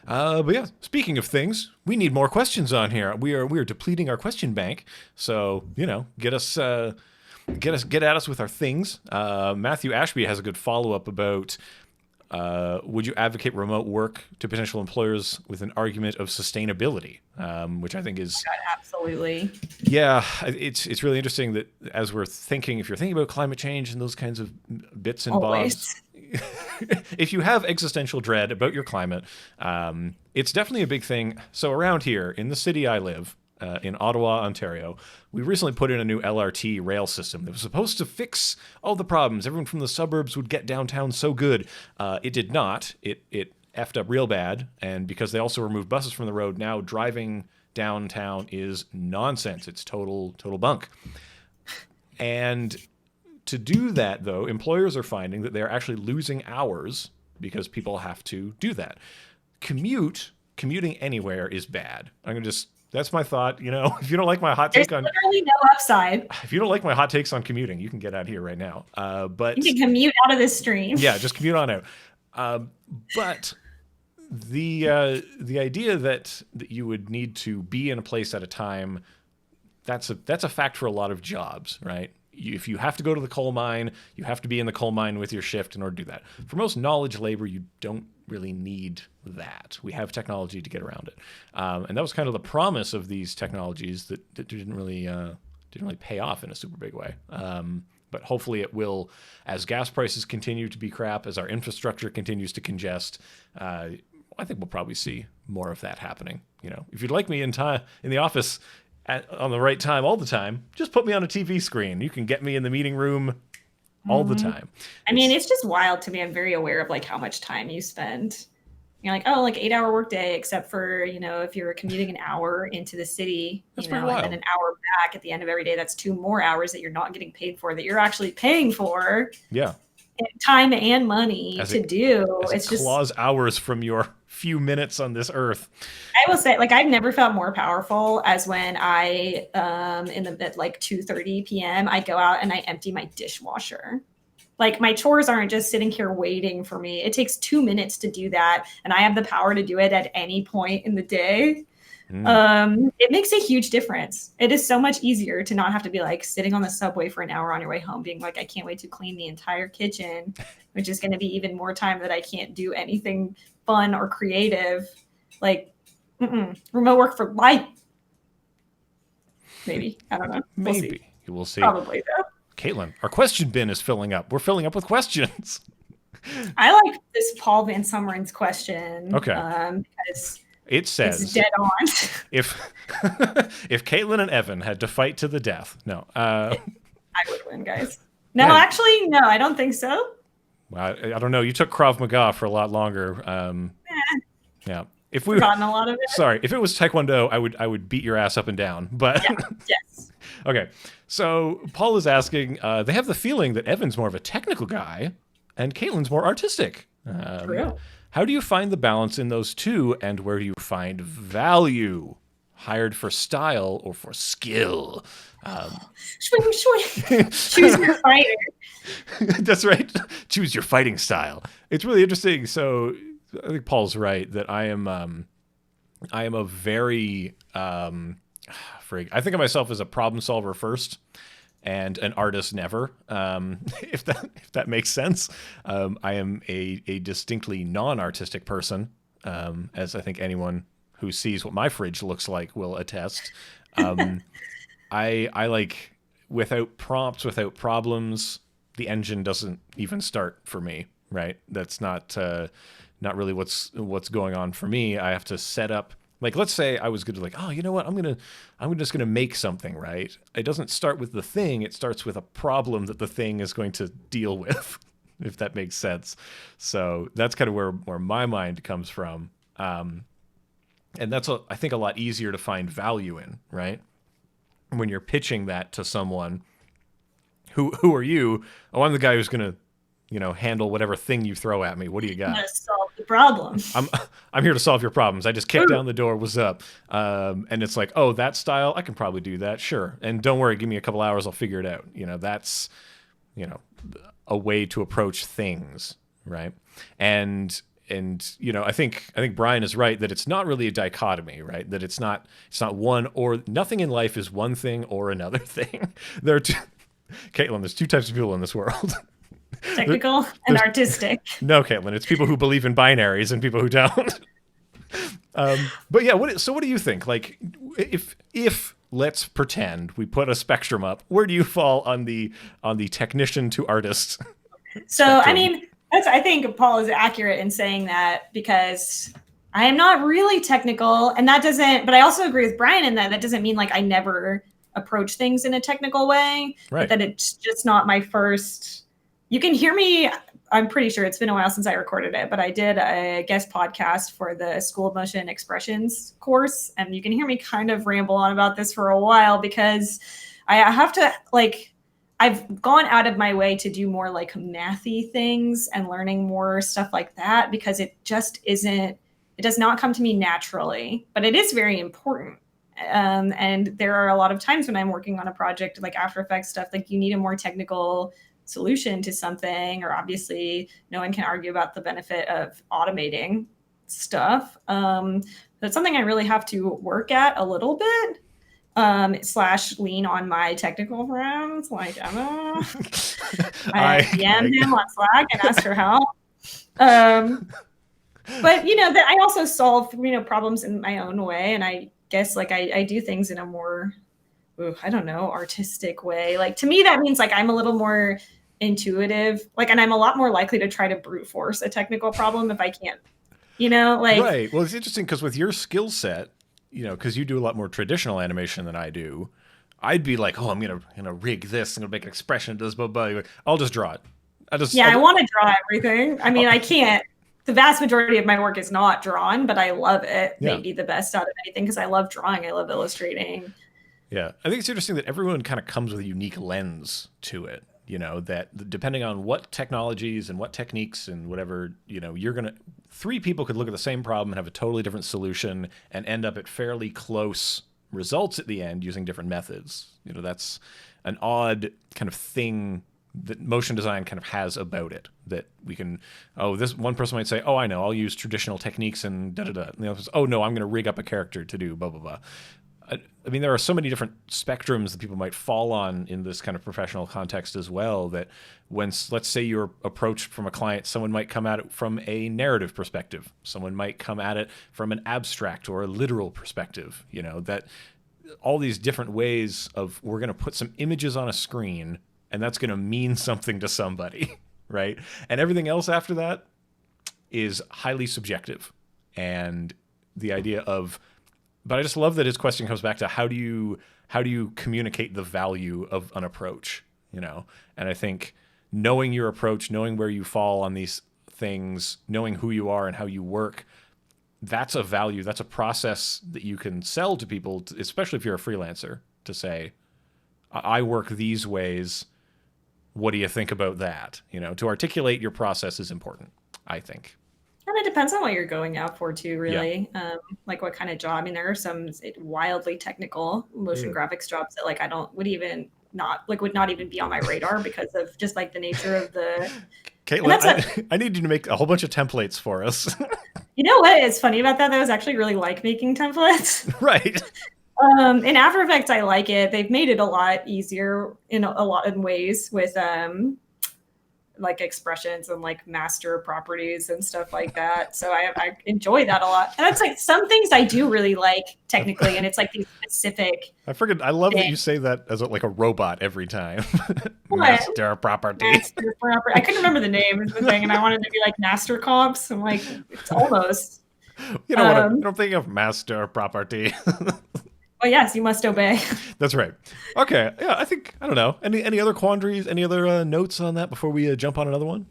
But yeah, speaking of things, we need more questions on here. We are depleting our question bank. So, get at us with our things. Matthew Ashby has a good follow-up about would you advocate remote work to potential employers with an argument of sustainability, which I think is absolutely. Yeah, it's really interesting that as we're thinking, if you're thinking about climate change and those kinds of bits and bobs, if you have existential dread about your climate, it's definitely a big thing. So around here in the city I live, in Ottawa, Ontario, we recently put in a new LRT rail system that was supposed to fix all the problems. Everyone from the suburbs would get downtown so good. It did not. It effed up real bad. And because they also removed buses from the road, now driving downtown is nonsense. It's total bunk. And to do that, though, employers are finding that they're actually losing hours because people have to do that. Commuting anywhere is bad. I'm going to just That's my thought. If you don't like my hot There's take on literally no upside. if you don't like my hot takes on commuting, you can get out of here right now. But You can commute out of this stream. yeah, just commute on out. But the idea that you would need to be in a place at a time, that's a fact for a lot of jobs, right? If you have to go to the coal mine, you have to be in the coal mine with your shift in order to do that. For most knowledge labor, you don't really need that. We have technology to get around it, and that was kind of the promise of these technologies that didn't really pay off in a super big way. But hopefully it will, as gas prices continue to be crap, as our infrastructure continues to congest. I think we'll probably see more of that happening. If you'd like me in the office on the right time all the time, just put me on a TV screen. You can get me in the meeting room all the time. I mean, it's just wild to me. I'm very aware of like how much time you spend. You're like, oh, like 8-hour workday, except for, if you're commuting an hour into the city, That's and pretty wild. then an hour back at the end of every day, that's 2 more hours that you're not getting paid for, that you're actually paying for. Yeah. Time and money As to it- do. As It's it just, claws hours from your few minutes on this earth. I will say, like, I've never felt more powerful as when I, at like 2:30 p.m., I go out and I empty my dishwasher. Like, my chores aren't just sitting here waiting for me. It takes 2 minutes to do that, and I have the power to do it at any point in the day. It makes a huge difference. It is so much easier to not have to be like sitting on the subway for an hour on your way home, being like, I can't wait to clean the entire kitchen, which is going to be even more time that I can't do anything fun or creative. Like, remote work for life. Maybe. I don't know. We'll Maybe. see. You will see. Probably, though. Caitlin, our question bin is filling up. We're filling up with questions. I like this Paul Van Summeren's question. Okay. Because It says, it's dead on. if Caitlin and Evan had to fight to the death, no. I would win, guys. No, Yeah. actually, no, I don't think so. Well, I don't know. You took Krav Maga for a lot longer. Yeah. If we Forgotten a lot of it. Sorry, if it was Taekwondo, I would beat your ass up and down. But Yeah. Yes. okay. So Paul is asking, they have the feeling that Evan's more of a technical guy and Caitlin's more artistic. True. How do you find the balance in those two, and where do you find value? Hired for style or for skill? Swing, swing. Choose your fighter. That's right. Choose your fighting style. It's really interesting. So I think Paul's right that I am a very I think of myself as a problem solver first and an artist never. If that makes sense. I am a distinctly non-artistic person, as I think anyone who sees what my fridge looks like will attest. I like, without prompts, without problems, the engine doesn't even start for me, right? That's not really what's going on for me. I have to set up, like, let's say I was good to like, oh, you know what? I'm just gonna make something, right? It doesn't start with the thing. It starts with a problem that the thing is going to deal with, if that makes sense. So that's kind of where my mind comes from. And that's, I think, a lot easier to find value in, right? When you're pitching that to someone, who are you? Oh, I'm the guy who's gonna, handle whatever thing you throw at me. What do you got? I'm gonna solve the problem. I'm here to solve your problems. I just kicked down the door. What's up? And it's like, oh, that style, I can probably do that. Sure. And don't worry, give me a couple hours. I'll figure it out. That's, a way to approach things. Right. And I think Brian is right that it's not really a dichotomy, right? That it's not one or nothing in life is one thing or another thing. There are two, Caitlin, there's two types of people in this world. Technical and artistic. No, Caitlin, it's people who believe in binaries and people who don't. But yeah, what do you think? Like, if let's pretend we put a spectrum up, where do you fall on the technician to artist? So, spectrum? I mean, I think Paul is accurate in saying that, because I am not really technical, and that doesn't, but I also agree with Brian in that doesn't mean like I never approach things in a technical way, right? That it's just not my first. You can hear me, I'm pretty sure it's been a while since I recorded it, but I did a guest podcast for the School of Motion Expressions course. And you can hear me kind of ramble on about this for a while, because I have to, like, I've gone out of my way to do more like mathy things and learning more stuff like that, because it just isn't, it does not come to me naturally, but it is very important. And there are a lot of times when I'm working on a project like After Effects stuff, like you need a more technical solution to something, or obviously no one can argue about the benefit of automating stuff. That's something I really have to work at a little bit, / lean on my technical friends like Emma. I DM'd him on Slack and asked for help. But that I also solve problems in my own way, and I guess like I do things in a more I don't know, artistic way. Like to me that means like I'm a little more intuitive, like, and I'm a lot more likely to try to brute force a technical problem if I can't, like. Right. Well, it's interesting because with your skill set, because you do a lot more traditional animation than I do, I'd be like, oh, I'm gonna rig this, I'm gonna make an expression, does blah blah. I'll just draw it. I want to draw everything. I mean, I can't. The vast majority of my work is not drawn, but I love it. Yeah. Maybe the best out of anything because I love drawing. I love illustrating. Yeah. I think it's interesting that everyone kind of comes with a unique lens to it, that depending on what technologies and what techniques and whatever, three people could look at the same problem and have a totally different solution and end up at fairly close results at the end using different methods. That's an odd kind of thing that motion design kind of has about it, that we can, this one person might say, I know, I'll use traditional techniques and da-da-da. And the other person, no, I'm going to rig up a character to do blah, blah, blah. I mean, there are so many different spectrums that people might fall on in this kind of professional context as well, that when, let's say you're approached from a client, someone might come at it from a narrative perspective. Someone might come at it from an abstract or a literal perspective, that all these different ways of, we're going to put some images on a screen and that's going to mean something to somebody, right? And everything else after that is highly subjective. And the idea of, but I just love that his question comes back to how do you communicate the value of an approach, And I think knowing your approach, knowing where you fall on these things, knowing who you are and how you work, that's a value, that's a process that you can sell to people, especially if you're a freelancer, to say, I work these ways. What do you think about that? To articulate your process is important, I think. And it depends on what you're going out for too, really. Yeah. Like what kind of job. I mean, there are some wildly technical motion graphics jobs that like would not even be on my radar because of just like the nature of the. Caitlin, I need you to make a whole bunch of templates for us. You know what is funny about that? I was actually really like making templates. Right. In After Effects, I like it. They've made it a lot easier in a lot of ways with like expressions and like master properties and stuff like that. So I enjoy that a lot. And that's like some things I do really like technically, and it's like these specific. I love that you say that as like a robot every time. Master property. Master property. I couldn't remember the name of the thing, and I wanted to be like master comps. I'm like, it's almost. You know what? I'm thinking of master property. Well, yes, you must obey. That's right. Okay. Yeah, I don't know. Any other quandaries, any other notes on that before we jump on another one?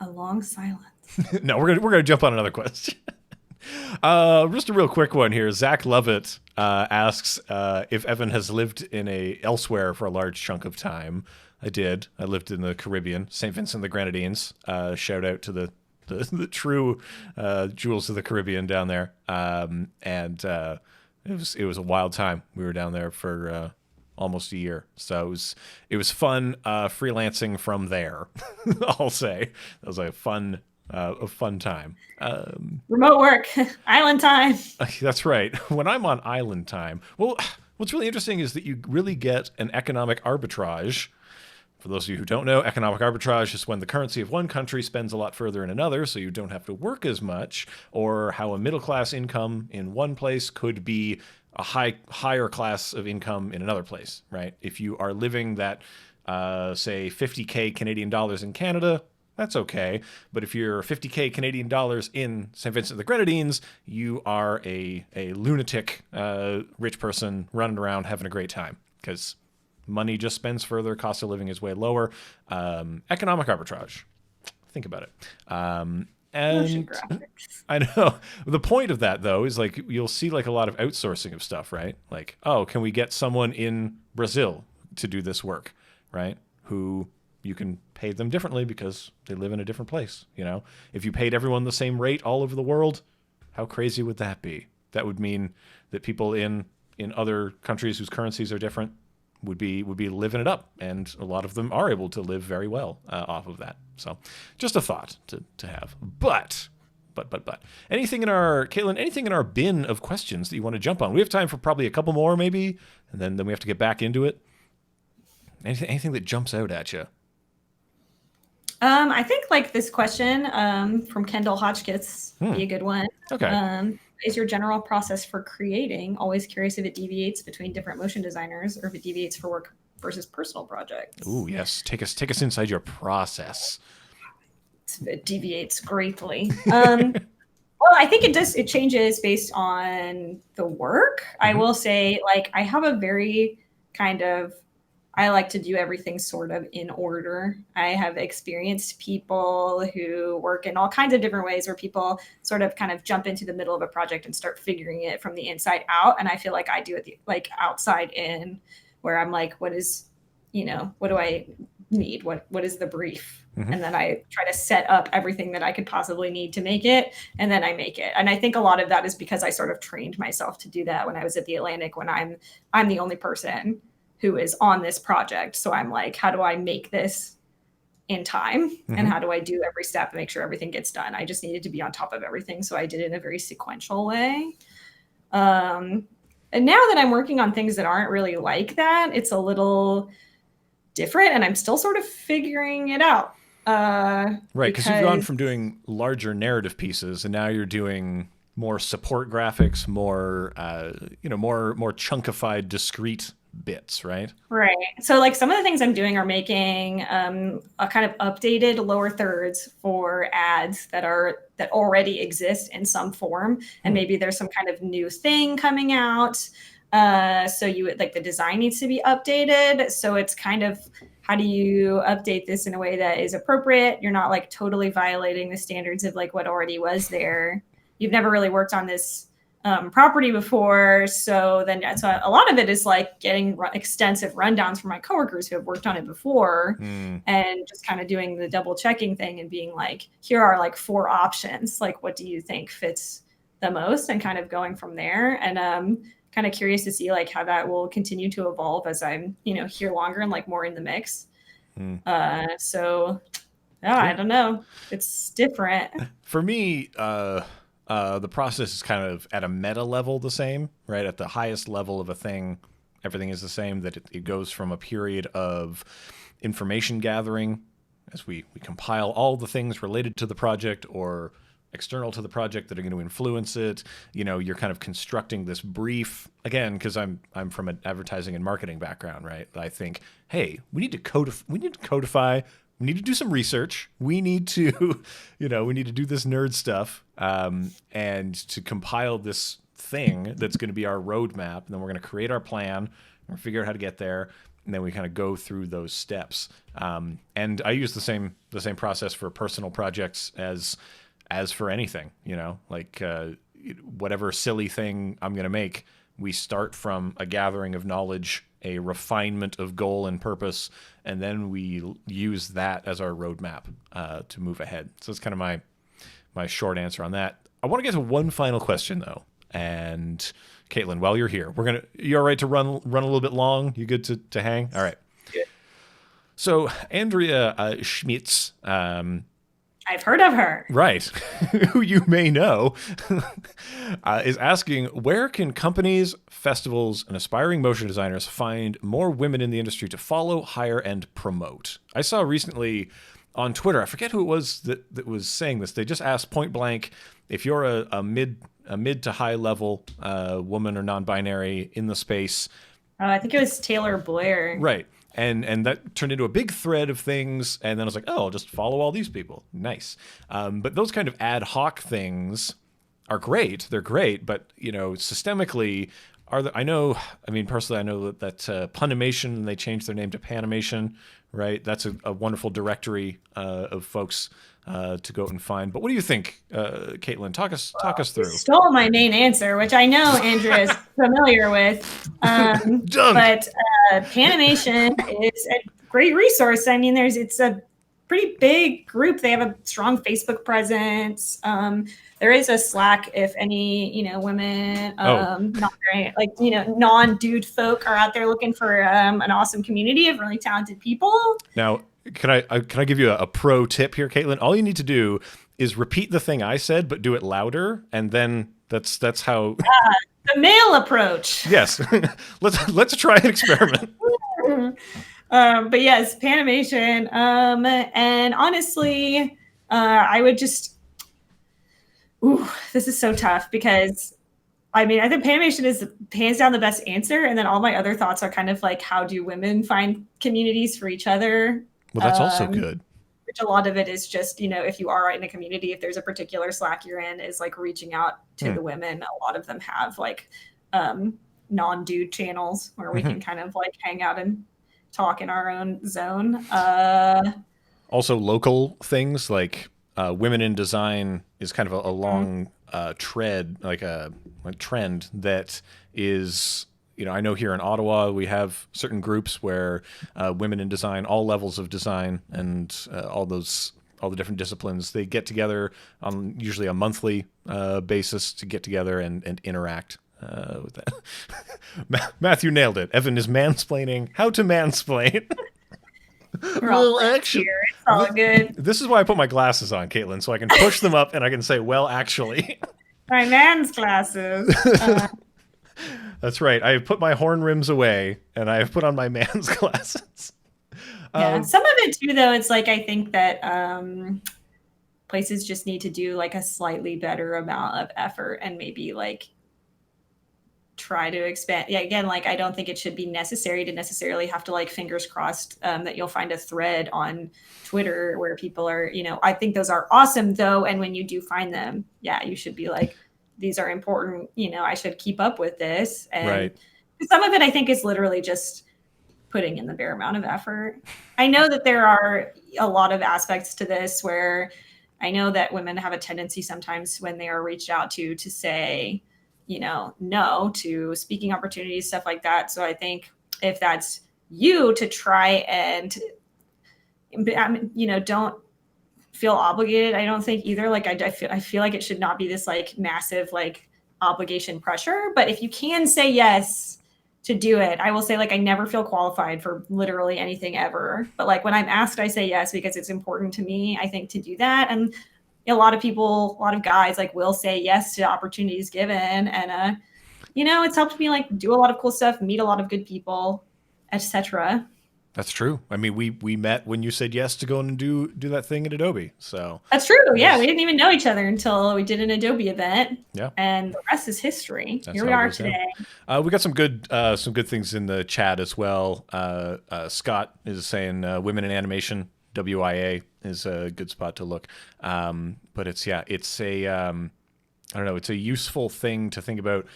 A long silence. No, we're gonna jump on another question. Just a real quick one here. Zach Lovett asks if Evan has lived in elsewhere for a large chunk of time. I did. I lived in the Caribbean, St. Vincent and the Grenadines. Shout out to the true jewels of the Caribbean down there, and it was a wild time. We were down there for almost a year, so it was fun freelancing from there. I'll say that was a fun time. Remote work, island time. That's right. When I'm on island time, well, what's really interesting is that you really get an economic arbitrage. For those of you who don't know, economic arbitrage is when the currency of one country spends a lot further in another, so you don't have to work as much, or how a middle-class income in one place could be a higher class of income in another place, right? If you are living that, say, 50K Canadian dollars in Canada, that's okay. But if you're 50K Canadian dollars in St. Vincent and the Grenadines, you are a lunatic rich person running around having a great time, because money just spends further, cost of living is way lower. Economic arbitrage. Think about it. And I know the point of that though is like you'll see like a lot of outsourcing of stuff, right? Like, can we get someone in Brazil to do this work, right? Who you can pay them differently because they live in a different place. You know, if you paid everyone the same rate all over the world, how crazy would that be? That would mean that people in other countries whose currencies are different would be living it up, and a lot of them are able to live very well off of that. So, just a thought to have. But anything in our Caitlin, anything in our bin of questions that you want to jump on? We have time for probably a couple more, maybe, and then we have to get back into it. Anything that jumps out at you? I think like this question from Kendall Hotchkiss be a good one. Okay. Is your general process for creating always curious if it deviates between different motion designers or if it deviates for work versus personal projects? Ooh, yes. Take us inside your process. It deviates greatly. Well, I think it changes based on the work. I will say, like, I have a very kind of, I like to do everything sort of in order. I have experienced people who work in all kinds of different ways where people sort of kind of jump into the middle of a project and start figuring it from the inside out. And I feel like I do it like outside in, where I'm like, what is, what do I need? What is the brief? And then I try to set up everything that I could possibly need to make it, and then I make it. And I think a lot of that is because I sort of trained myself to do that when I was at the Atlantic, when I'm the only person who is on this project. So I'm like, how do I make this in time? And how do I do every step and make sure everything gets done? I just needed to be on top of everything. So I did it in a very sequential way. And now that I'm working on things that aren't really like that, it's a little different, and I'm still sort of figuring it out. Right, because you've gone from doing larger narrative pieces, and now you're doing more support graphics, more more chunkified, discrete bits, right? Right. So like some of the things I'm doing are making a kind of updated lower thirds for ads that already exist in some form, and maybe there's some kind of new thing coming out. So the design needs to be updated. So it's kind of, how do you update this in a way that is appropriate? You're not like totally violating the standards of like what already was there. You've never really worked on this property before. So a lot of it is like getting extensive rundowns from my coworkers who have worked on it before and just kind of doing the double checking thing and being like, here are like 4 options. Like, what do you think fits the most? And kind of going from there. And kind of curious to see like how that will continue to evolve as I'm, here longer and like more in the mix. So I don't know. It's different. For me, the process is kind of at a meta level the same, right? At the highest level of a thing, everything is the same, that it goes from a period of information gathering as we compile all the things related to the project or external to the project that are going to influence it. You're kind of constructing this brief, again, because I'm from an advertising and marketing background, right? But I think, hey, we need to codify, we need to do some research, we need to we need to do this nerd stuff, and to compile this thing that's going to be our roadmap, and then we're going to create our plan, and figure out how to get there, and then we kind of go through those steps. And I use the same process for personal projects as for anything, like whatever silly thing I'm going to make, we start from a gathering of knowledge, a refinement of goal and purpose, and then we use that as our roadmap to move ahead. So it's kind of my short answer on that. I want to get to one final question, though. And Caitlin, while you're here, you all right to run a little bit long? You good to hang? All right. Yeah. So Andrea Schmitz, I've heard of her. Right. Who you may know, is asking, where can companies, festivals, and aspiring motion designers find more women in the industry to follow, hire, and promote? I saw recently on Twitter, I forget who it was that was saying this. They just asked point blank, if you're a mid to high level woman or non-binary in the space. I think it was Taylor Blair. Right. And that turned into a big thread of things. And then I was like, oh, I'll just follow all these people. Nice. But those kind of ad hoc things are great. They're great. But, systemically, personally, I know that Punimation, they changed their name to Panimation, right? That's a wonderful directory of folks to go out and find. But what do you think, Caitlin? Talk us through. You stole my main answer, which I know Andrea is familiar with. But Panimation is great resource. I mean, it's a pretty big group. They have a strong Facebook presence. There is a Slack if any, women, not very, like, non-dude folk are out there looking for an awesome community of really talented people. Now, can I give you a pro tip here, Caitlin? All you need to do is repeat the thing I said, but do it louder, and then that's how. The male approach. Yes, let's try an experiment. But yes, Panimation. And honestly, I would just. Ooh, this is so tough because, I mean, I think Panimation is hands down the best answer, and then all my other thoughts are kind of like, how do women find communities for each other? Well, that's also good. Which a lot of it is just, if you are in a community, if there's a particular Slack you're in, is like reaching out to the women. A lot of them have like non-dude channels where we can kind of like hang out and talk in our own zone. Also, local things like women in design is kind of a long trend that is. I know here in Ottawa we have certain groups where women in design, all levels of design, and all the different disciplines, they get together on usually a monthly basis to get together and interact with that. Matthew nailed it. Evan is mansplaining how to mansplain. Well, actually, it's all good. This is why I put my glasses on, Caitlin, so I can push them up and I can say, well, actually. My man's glasses. That's right. I have put my horn rims away, and I have put on my man's glasses. Yeah, some of it too, though. It's like I think that places just need to do like a slightly better amount of effort and maybe like try to expand. Yeah, again, like I don't think it should be necessary to necessarily have to like fingers crossed that you'll find a thread on Twitter where people are, I think those are awesome though. And when you do find them, yeah, you should be like, these are important, I should keep up with this. And right. Some of it I think is literally just putting in the bare amount of effort. I know that there are a lot of aspects to this where I know that women have a tendency sometimes when they are reached out to say, no to speaking opportunities, stuff like that. So I think if that's you, to try and, don't feel obligated. I don't think either. Like I feel like it should not be this like massive like obligation pressure. But if you can say yes to do it, I will say like I never feel qualified for literally anything ever. But like when I'm asked, I say yes because it's important to me, I think, to do that. And a lot of guys like will say yes to opportunities given. And it's helped me like do a lot of cool stuff, meet a lot of good people, etc. That's true. I mean, we met when you said yes to go and do that thing at Adobe. So that's true. Yeah, we didn't even know each other until we did an Adobe event. Yeah, and the rest is history. Here we are today. We got some good things in the chat as well. Scott is saying women in animation, WIA is a good spot to look. But it's a I don't know. It's a useful thing to think about.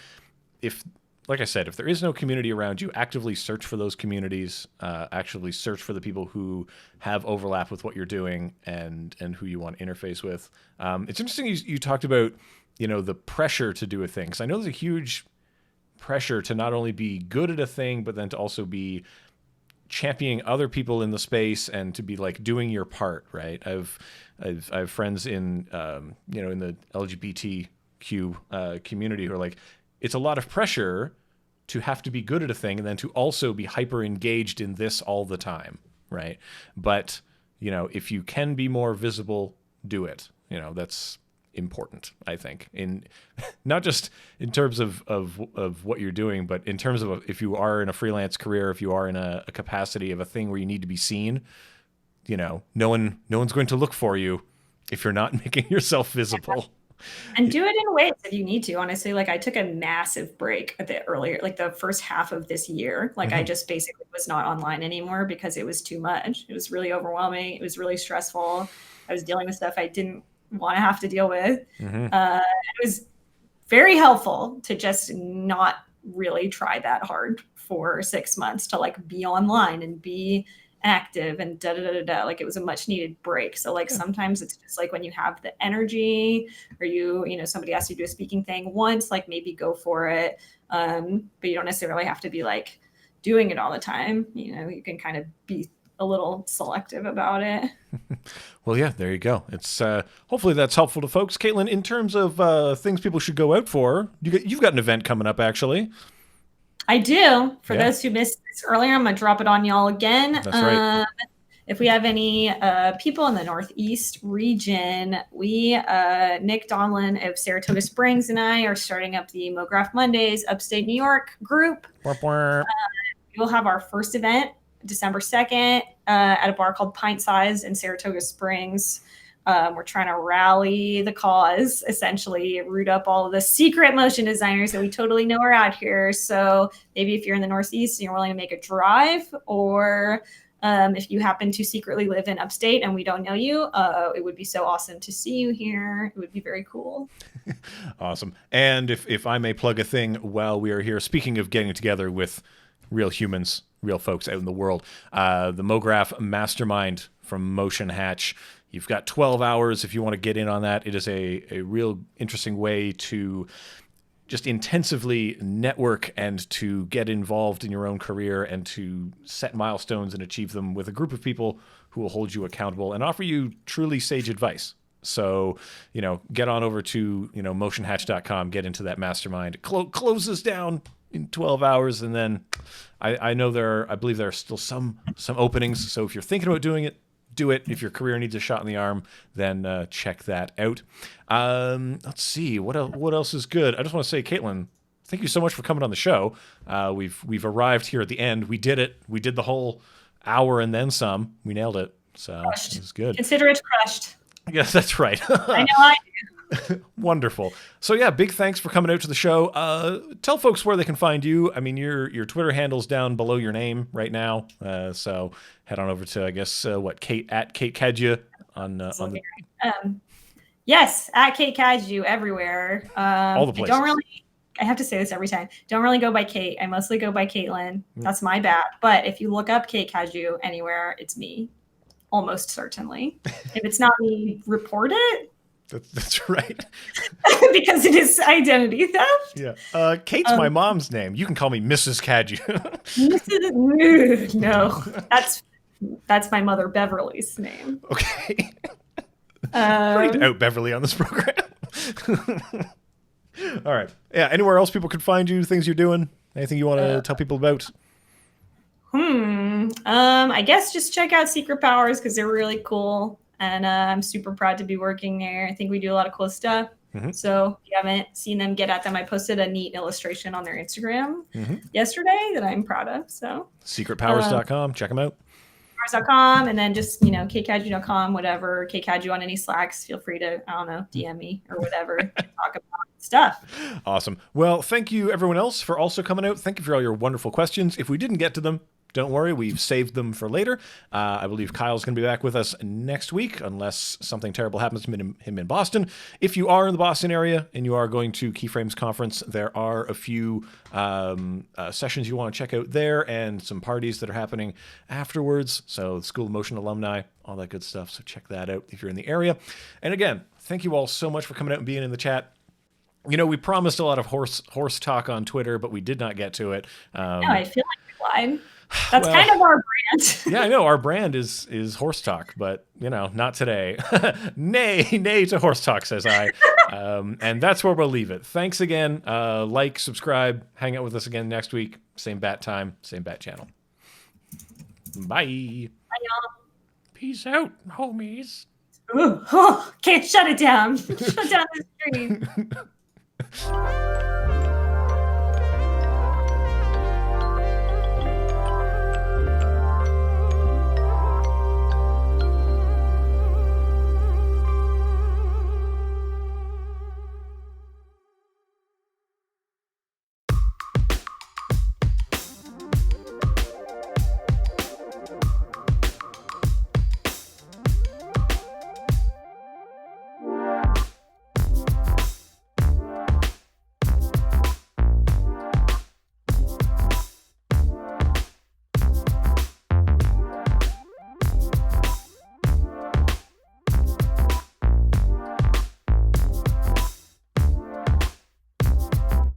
Like I said, if there is no community around you, actively search for those communities. Actively search for the people who have overlap with what you're doing and who you want to interface with. It's interesting you talked about, the pressure to do a thing. Because I know there's a huge pressure to not only be good at a thing, but then to also be championing other people in the space and to be like doing your part, right? I have friends in in the LGBTQ community who are like, it's a lot of pressure to have to be good at a thing and then to also be hyper engaged in this all the time, right? But, if you can be more visible, do it. That's important, I think, in not just in terms of what you're doing, but in terms of if you are in a freelance career, if you are in a capacity of a thing where you need to be seen, no one's going to look for you if you're not making yourself visible. And do it in ways if you need to. Honestly, like I took a massive break a bit earlier, like the first half of this year. Like I just basically was not online anymore because it was too much. It was really overwhelming. It was really stressful. I was dealing with stuff I didn't want to have to deal with. It was very helpful to just not really try that hard for 6 months to like be online and be active and like it was a much needed break. So like sometimes it's just like when you have the energy or somebody asks you to do a speaking thing once, like maybe go for it, but you don't necessarily have to be like doing it all the time. You can kind of be a little selective about it. Well, yeah, there you go. It's hopefully that's helpful to folks. Caitlin, in terms of things people should go out for, you've got an event coming up, actually. I do. For those who missed this earlier, I'm going to drop it on y'all again. That's right. If we have any people in the Northeast region, Nick Donlin of Saratoga Springs and I are starting up the MoGraph Mondays Upstate New York group. We'll have our first event December 2nd at a bar called Pint Size in Saratoga Springs. We're trying to rally the cause, essentially root up all of the secret motion designers that we totally know are out here. So maybe if you're in the Northeast and you're willing to make a drive, or if you happen to secretly live in upstate and we don't know you, it would be so awesome to see you here. It would be very cool. Awesome. And if I may plug a thing while we are here, speaking of getting together with real humans, real folks out in the world, the MoGraph Mastermind from Motion Hatch. You've got 12 hours if you want to get in on that. It is a real interesting way to just intensively network and to get involved in your own career and to set milestones and achieve them with a group of people who will hold you accountable and offer you truly sage advice. So, get on over to, motionhatch.com, get into that mastermind. Close this down in 12 hours, and then I believe there are still some openings. So if you're thinking about doing it, do it. If your career needs a shot in the arm, then check that out. Let's see what else is good. I just want to say, Caitlin, thank you so much for coming on the show. We've arrived here at the end. We did it. We did the whole hour and then some. We nailed it. So it was good. Consider it crushed. Yes, that's right. I know I do. Wonderful. So yeah, big thanks for coming out to the show. Tell folks where they can find you. I mean, your Twitter handle's down below your name right now. So head on over to, I guess, Kate Cadieux on the... Yes, at Kate Cadieux everywhere. All the places. I have to say this every time. Don't really go by Kate. I mostly go by Caitlin. That's my bad. But if you look up Kate Cadieux anywhere, it's me. Almost certainly. If it's not me, report it. That's right. Because it is identity theft. Yeah. Kate's my mom's name. You can call me Mrs. Cadieux. No, that's my mother Beverly's name. Okay. Ready to out Beverly on this program. All right. Yeah. Anywhere else people could find you? Things you're doing? Anything you want to tell people about? I guess just check out Secret Powers because they're really cool. And I'm super proud to be working there. I think we do a lot of cool stuff. Mm-hmm. So if you haven't seen them, get at them. I posted a neat illustration on their Instagram yesterday that I'm proud of. So secretpowers.com. Check them out. Powers.com. And then just, kcadieux.com, whatever. Kcadieux on any Slacks. Feel free to, DM me or whatever. Talk about stuff. Awesome. Well, thank you everyone else for also coming out. Thank you for all your wonderful questions. If we didn't get to them, don't worry, we've saved them for later. I believe Kyle's going to be back with us next week, unless something terrible happens to him in Boston. If you are in the Boston area and you are going to Keyframes Conference, there are a few sessions you want to check out there and some parties that are happening afterwards. So the School of Motion alumni, all that good stuff. So check that out if you're in the area. And again, thank you all so much for coming out and being in the chat. We promised a lot of horse talk on Twitter, but we did not get to it. I feel like we lied. That's kind of our brand. Yeah, I know. Our brand is horse talk, but, not today. Nay to horse talk, says I. And that's where we'll leave it. Thanks again. Like, subscribe, hang out with us again next week. Same bat time, same bat channel. Bye. Bye, y'all. Peace out, homies. Ooh, can't shut it down. Shut down the screen.